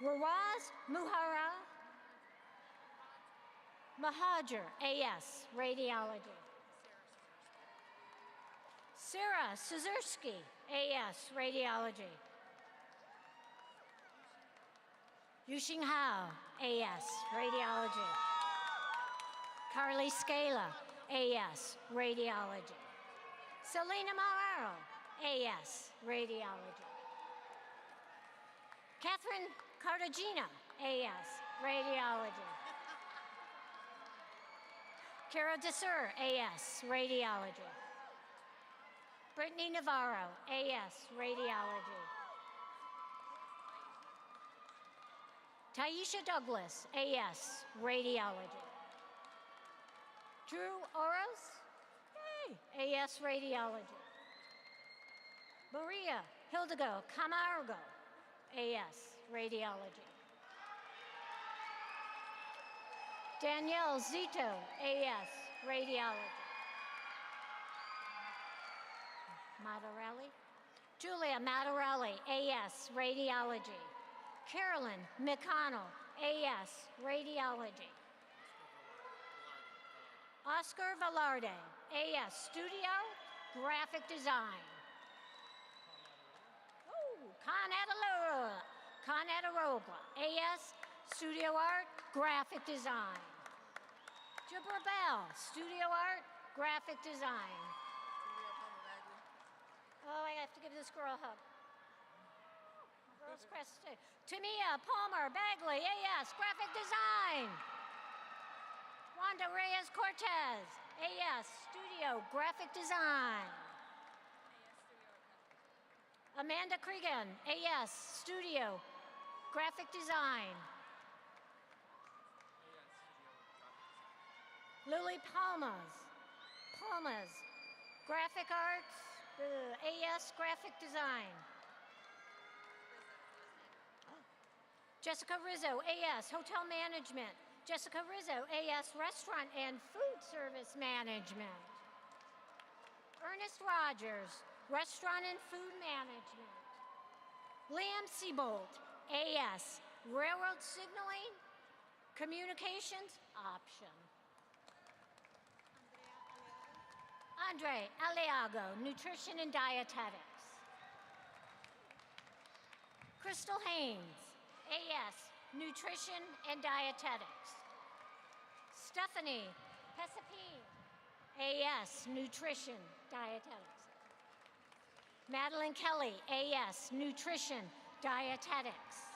Rawaz Muhara Mahajer, AS, Radiology. Sarah Suzursky, AS, Radiology. Yuxing Hao, AS, Radiology. Carly Scala, AS, Radiology. Selena Morero, AS, Radiology. Catherine Cartagena, AS, Radiology. Kara DeSur, AS, Radiology. Brittany Navarro, AS, Radiology. Taisha Douglas, AS, Radiology. Drew Oros, hey, AS, Radiology. Maria Hildego Camargo, AS, Radiology. Danielle Zito, AS, Radiology. Matarelli. Julia Matarelli, AS, Radiology. Carolyn McConnell, AS, Radiology. Oscar Velarde, AS, Studio, Graphic Design. Con Adarogla, AS, Studio Art, Graphic Design. Jibra Bell, Studio Art, Graphic Design. Oh, I have to give this girl a hug. Tamia Palmer Bagley, AS, Graphic Design. Wanda Reyes Cortez, AS, Studio Graphic Design. Amanda Cregan, AS, Studio Graphic Design. Lily Palmas, Graphic Arts, AS Graphic Design. Jessica Rizzo, AS Hotel Management. Jessica Rizzo, AS Restaurant and Food Service Management. Ernest Rogers, Restaurant and Food Management. Liam Siebold, AS Railroad Signaling, Communications Option. Andre Aliago, Nutrition and Dietetics. Crystal Haynes, AS, Nutrition and Dietetics. Stephanie Pesapine, AS, Nutrition, Dietetics. Madeline Kelly, AS, Nutrition, Dietetics.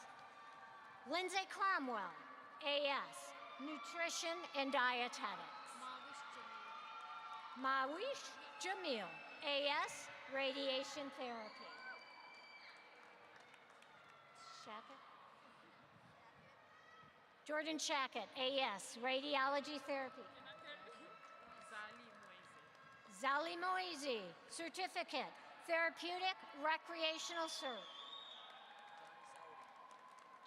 Lindsay Cromwell, AS, Nutrition and Dietetics. Mawish Jamil, AS, Radiation Therapy. Shackett. Jordan Shackett, AS, Radiology Therapy. Zali Moizi, Certificate, Therapeutic Recreational Cert.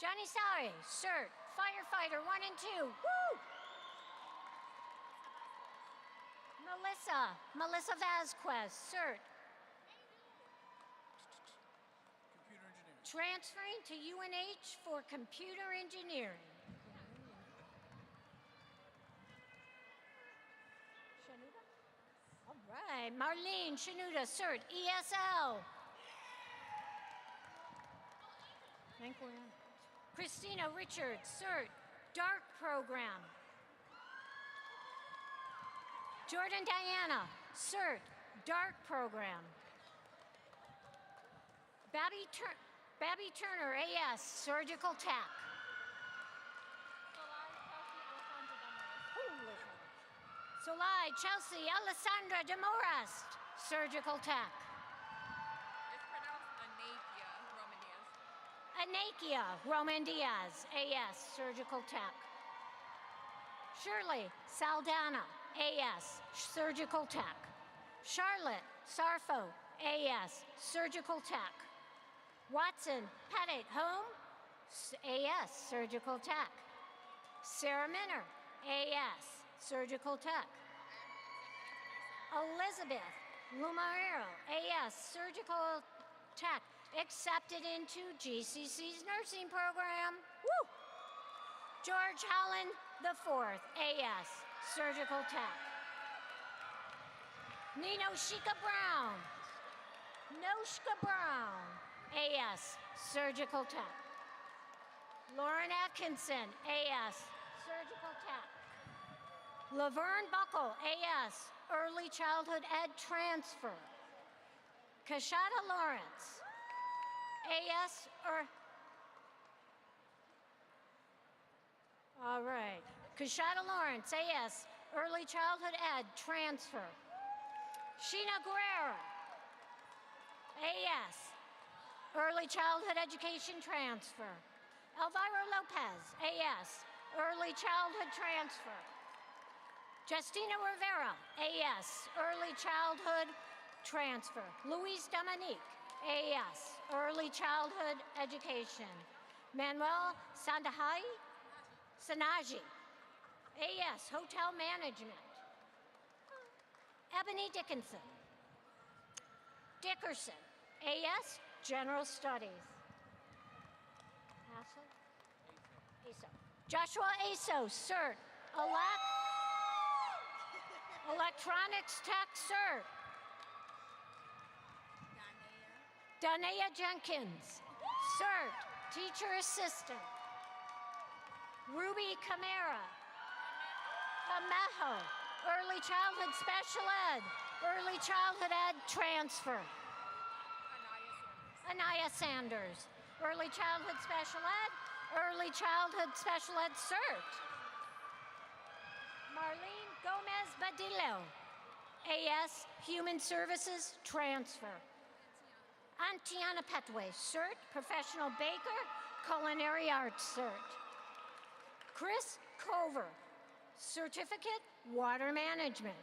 Johnny Sauri, Cert, Firefighter 1 and 2. Woo! Melissa Vasquez, Cert. Computer engineering. Transferring to UNH for Computer Engineering. Shanuda? All right, Marlene Shanuda, Cert, ESL. Christina Richards, Cert, DART Program. Jordan Diana, Cert, DART Program. Babby Turner, AS, Surgical Tech. Solai Chelsea Alessandra Demorest, Surgical Tech. It's pronounced Anakia Roman Diaz, AS, Surgical Tech. Shirley Saldana, AS, Surgical Tech. Charlotte Sarfo, AS, Surgical Tech. Watson Pettit Home, AS, Surgical Tech. Sarah Minner, AS, Surgical Tech. Elizabeth Lumarero, AS, Surgical Tech, accepted into GCC's nursing program. Woo! George Holland IV, AS, Surgical Tech. Nino Shika Brown, AS, Surgical Tech. Lauren Atkinson, AS, Surgical Tech. Laverne Buckle, AS, Early Childhood Ed Transfer. Kashada Lawrence, AS, all right. Kashada Lawrence, AS, Early Childhood Ed Transfer. Sheena Guerrero, AS, Early Childhood Education Transfer. Elvira Lopez, AS, Early Childhood Transfer. Justina Rivera, AS, Early Childhood Transfer. Louise Dominique, AS, Early Childhood Education. Manuel Sanaji, AS, Hotel Management. Ebony Dickerson, AS, General Studies. ASO. Joshua Aso, Cert, Electronics Tech Cert. Danea Jenkins, Cert, Teacher Assistant. Ruby Camara, Camejo, Early Childhood Special Ed, Early Childhood Ed Transfer. Anaya Sanders, Early Childhood Special Ed, Early Childhood Special Ed CERT. Marlene Gomez Badillo, AS Human Services Transfer. Antiana Petway, CERT, Professional Baker, Culinary Arts CERT. Chris Cover, Certificate, Water Management.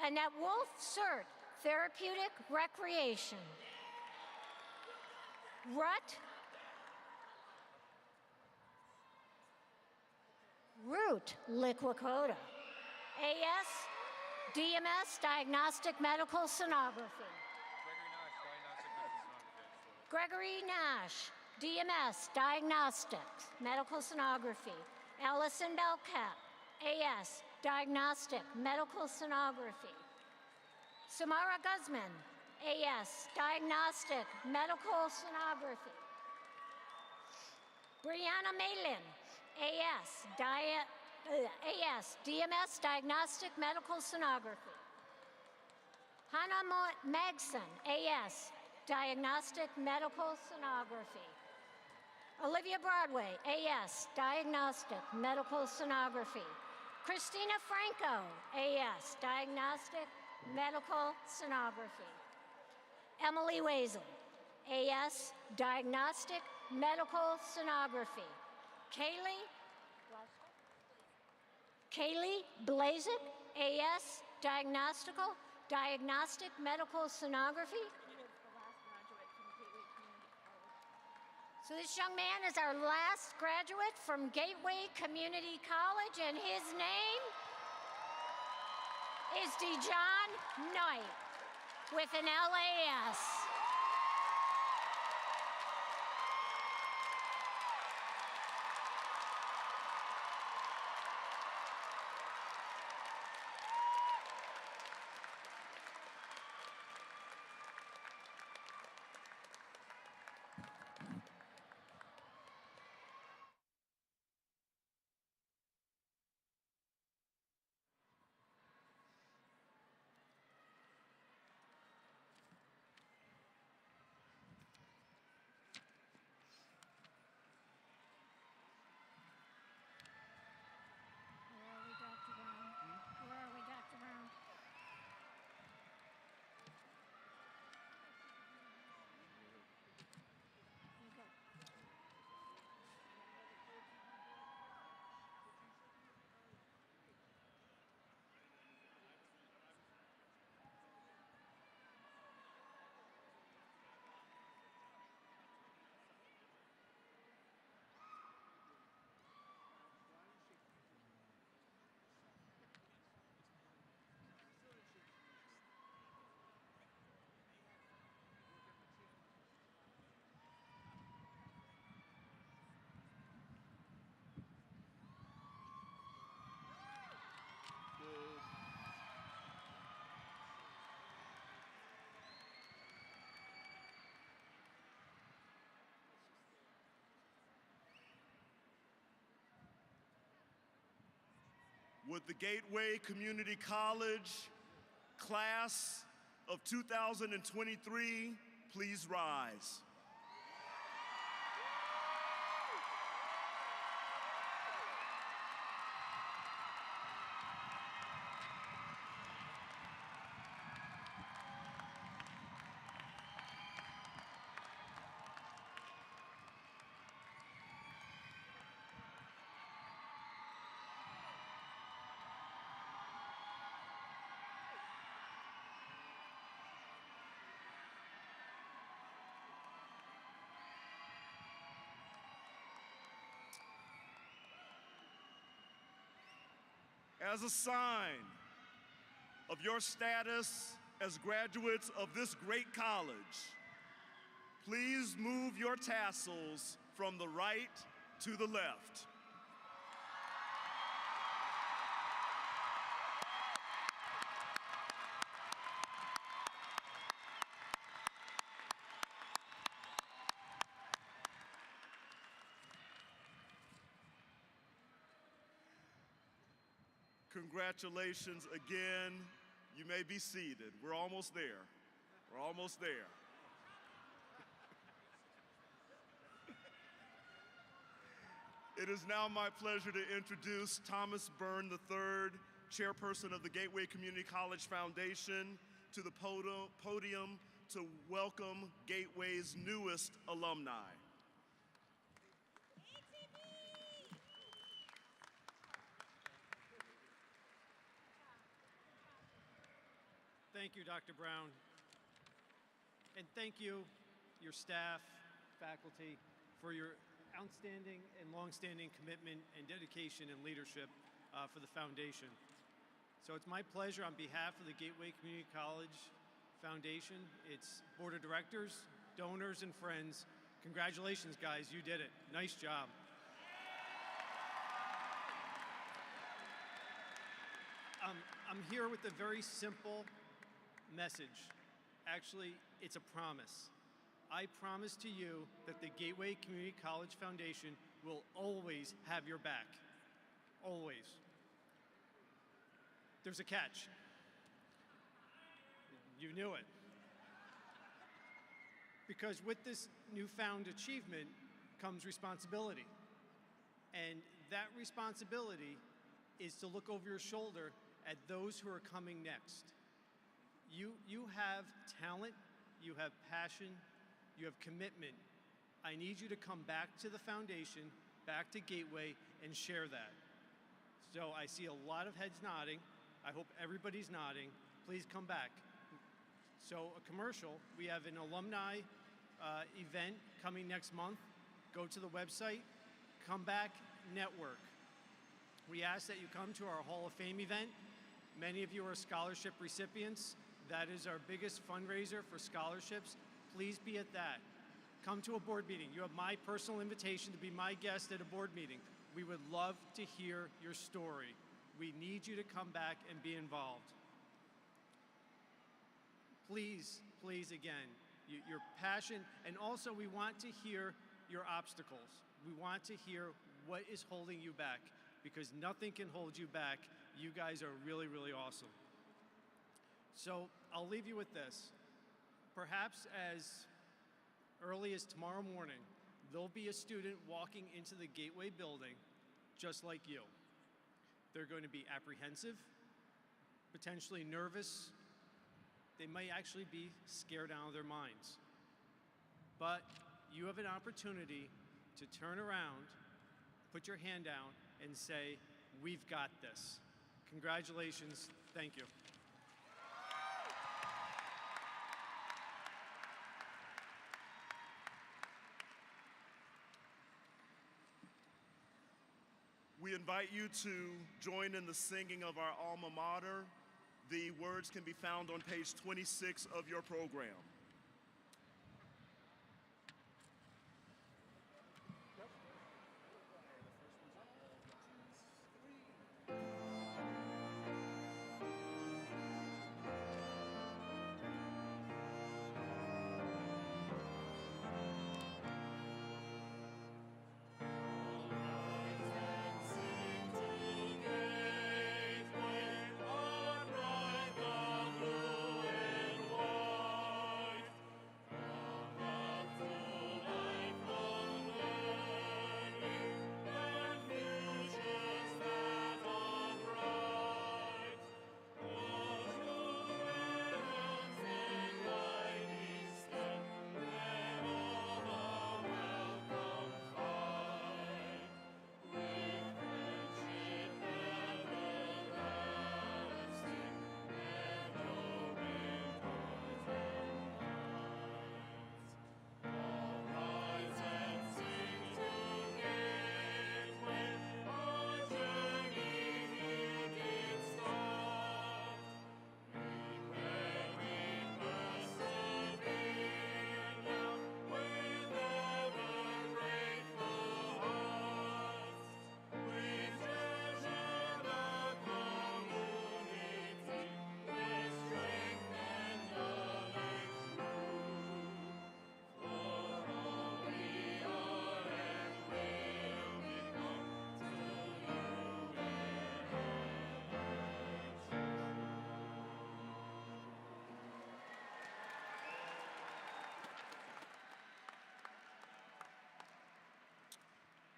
Annette Wolf, CERT, Therapeutic Recreation. Root Liquicoda, AS DMS Diagnostic Medical Sonography. Gregory Nash, DMS Diagnostics Medical Sonography. Allison Belcat, AS Diagnostic Medical Sonography. Samara Guzman, AS Diagnostic Medical Sonography. Brianna Malin, AS DMS Diagnostic Medical Sonography. Hannah Magson, AS Diagnostic Medical Sonography. Olivia Broadway, AS Diagnostic Medical Sonography. Christina Franco, AS Diagnostic Medical Sonography. Emily Wazel, AS Diagnostic Medical Sonography. Kaylee Blazik, AS Diagnostic Medical Sonography. So this young man is our last graduate from Gateway Community College, and his name is Dijon Knight with an LAS. Would the Gateway Community College class of 2023 please rise? As a sign of your status as graduates of this great college, please move your tassels from the right to the left. Congratulations again. You may be seated. We're almost there. We're almost there. It is now my pleasure to introduce Thomas Byrne III, Chairperson of the Gateway Community College Foundation, to the podium to welcome Gateway's newest alumni. Thank you, Dr. Brown. And thank you, your staff, faculty, for your outstanding and longstanding commitment and dedication and leadership for the foundation. So it's my pleasure on behalf of the Gateway Community College Foundation, its board of directors, donors, and friends. Congratulations, guys, you did it. Nice job. I'm here with a very simple message. Actually, it's a promise. I promise to you that the Gateway Community College Foundation will always have your back. Always. There's a catch. You knew it. Because with this newfound achievement comes responsibility. And that responsibility is to look over your shoulder at those who are coming next. You have talent, you have passion, you have commitment. I need you to come back to the foundation, back to Gateway, and share that. So I see a lot of heads nodding. I hope everybody's nodding. Please come back. So a commercial, we have an alumni event coming next month. Go to the website, come back, network. We ask that you come to our Hall of Fame event. Many of you are scholarship recipients. That is our biggest fundraiser for scholarships. Please be at that. Come to a board meeting. You have my personal invitation to be my guest at a board meeting. We would love to hear your story. We need you to come back and be involved. Please, please, again, your passion, and also we want to hear your obstacles. We want to hear what is holding you back, because nothing can hold you back. You guys are really, really awesome. So I'll leave you with this. Perhaps as early as tomorrow morning, there'll be a student walking into the Gateway building just like you. They're going to be apprehensive, potentially nervous. They might actually be scared out of their minds. But you have an opportunity to turn around, put your hand down, and say, "We've got this." Congratulations. Thank you. We invite you to join in the singing of our alma mater. The words can be found on page 26 of your program.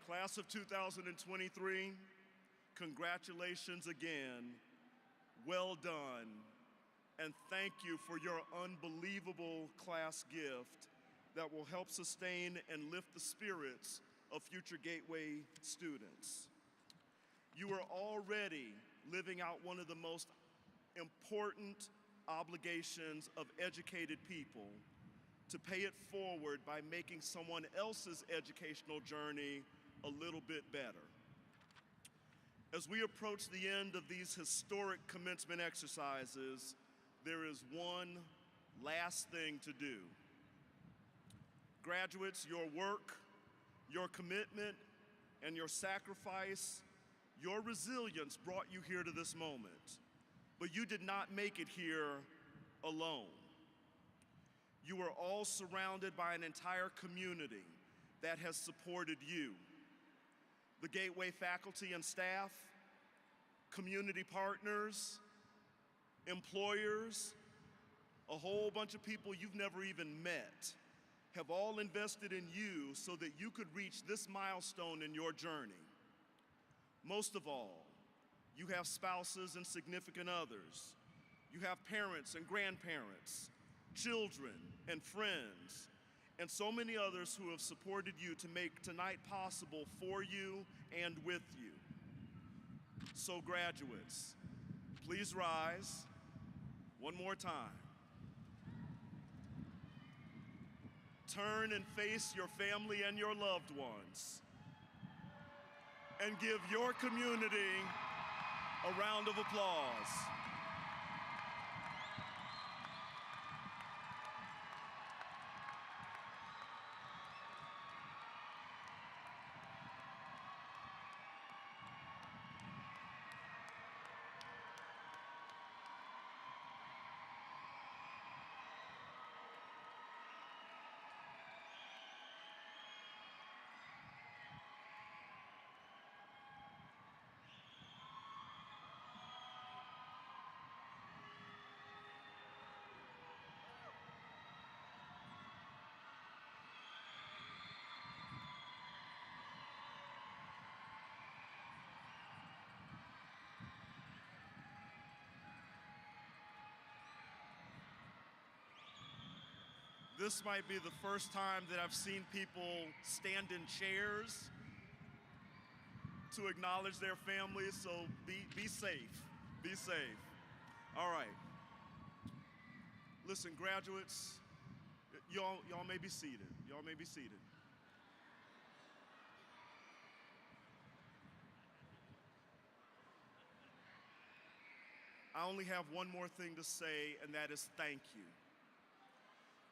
Class of 2023, congratulations again. Well done. And thank you for your unbelievable class gift that will help sustain and lift the spirits of future Gateway students. You are already living out one of the most important obligations of educated people, to pay it forward by making someone else's educational journey a little bit better. As we approach the end of these historic commencement exercises, there is one last thing to do. Graduates, your work, your commitment, and your sacrifice, your resilience brought you here to this moment. But you did not make it here alone. You are all surrounded by an entire community that has supported you. The Gateway faculty and staff, community partners, employers, a whole bunch of people you've never even met have all invested in you so that you could reach this milestone in your journey. Most of all, you have spouses and significant others. You have parents and grandparents, children and friends, and so many others who have supported you to make tonight possible for you and with you. So graduates, please rise one more time. Turn and face your family and your loved ones, and give your community a round of applause. This might be the first time that I've seen people stand in chairs to acknowledge their families, so be safe, be safe. All right. Listen, graduates, y'all may be seated. Y'all may be seated. I only have one more thing to say, and that is thank you.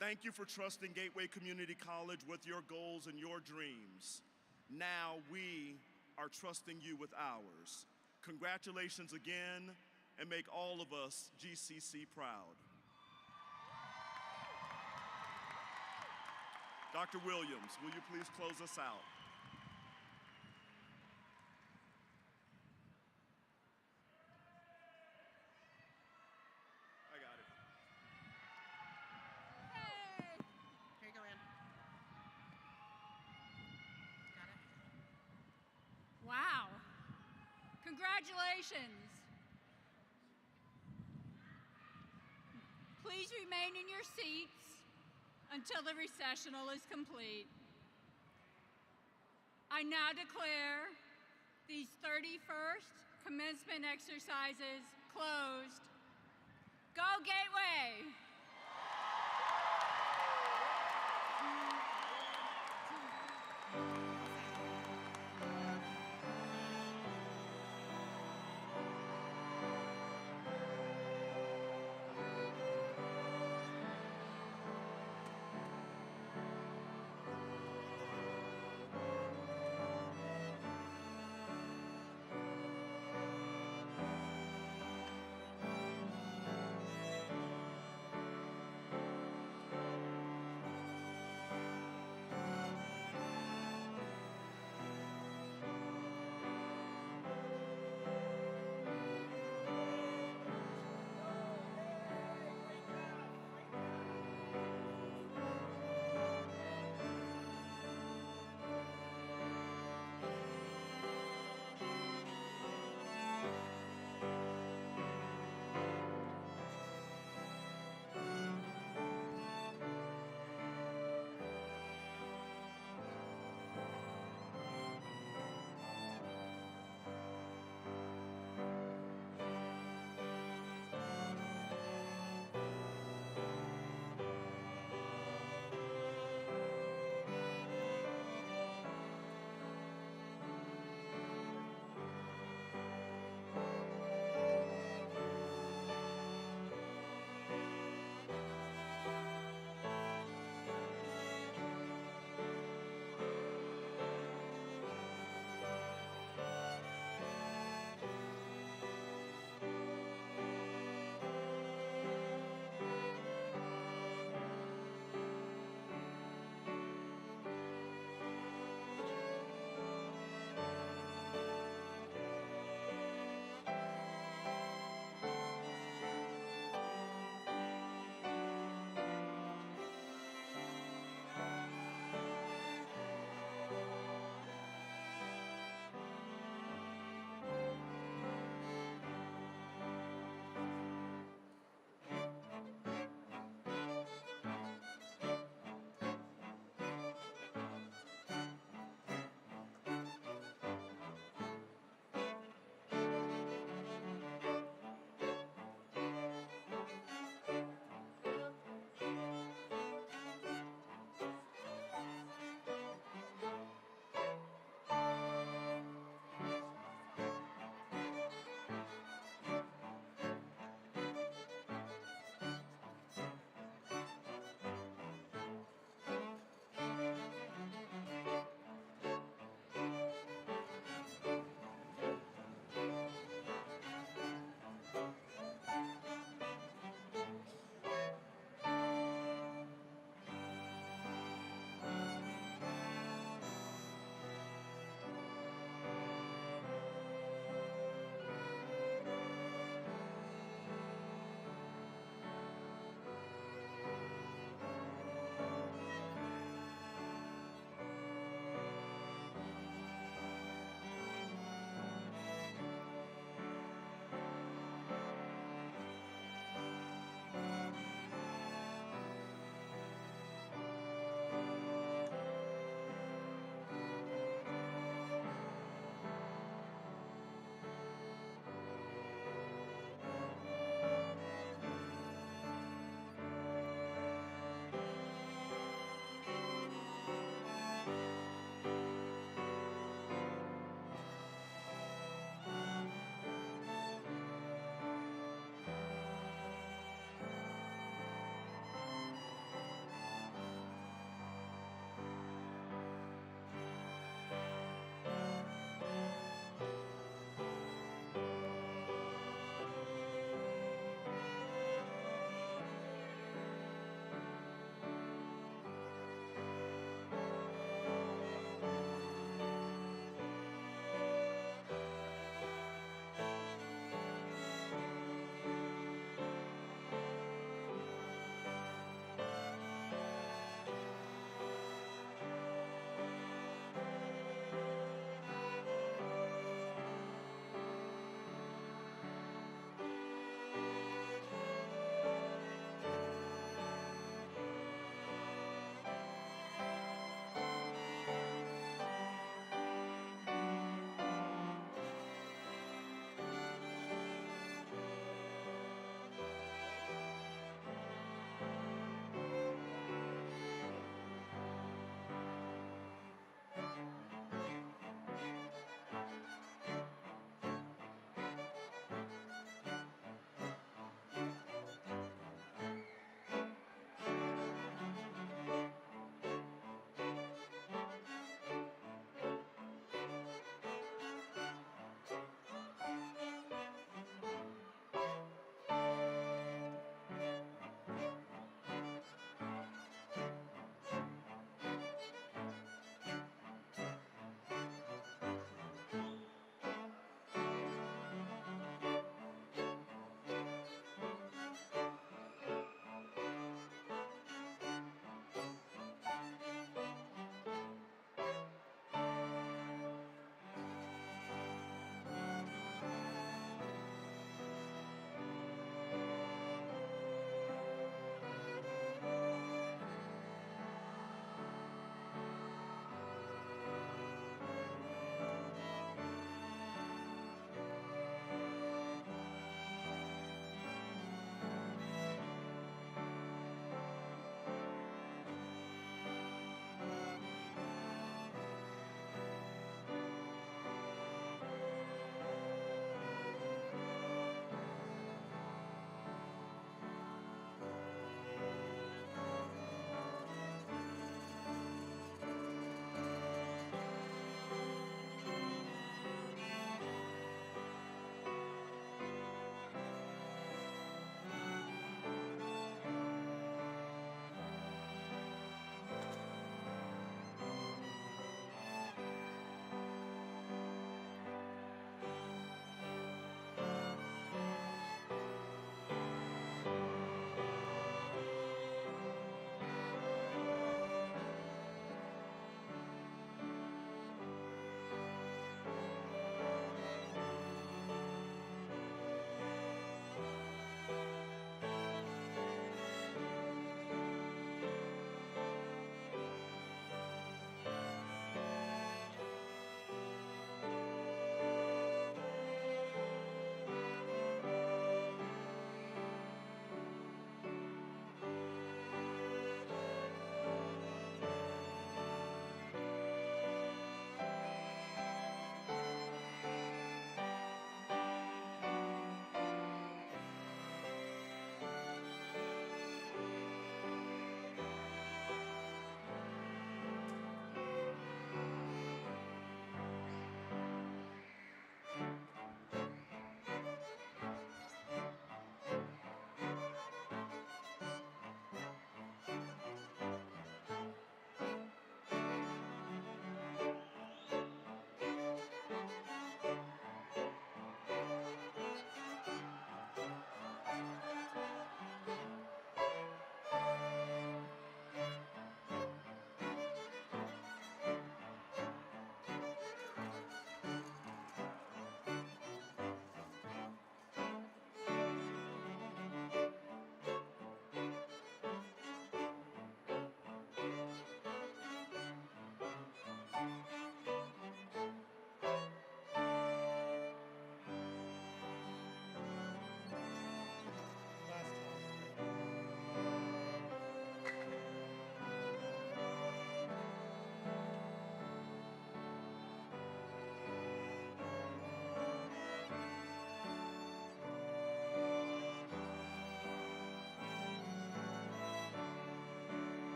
Thank you for trusting Gateway Community College with your goals and your dreams. Now we are trusting you with ours. Congratulations again, and make all of us GCC proud. Dr. Williams, will you please close us out? I got it. Here you go, Ann. Got it? Wow. Congratulations. Please remain in your seats until the recessional is complete. I now declare these 31st commencement exercises closed. Go Gateway!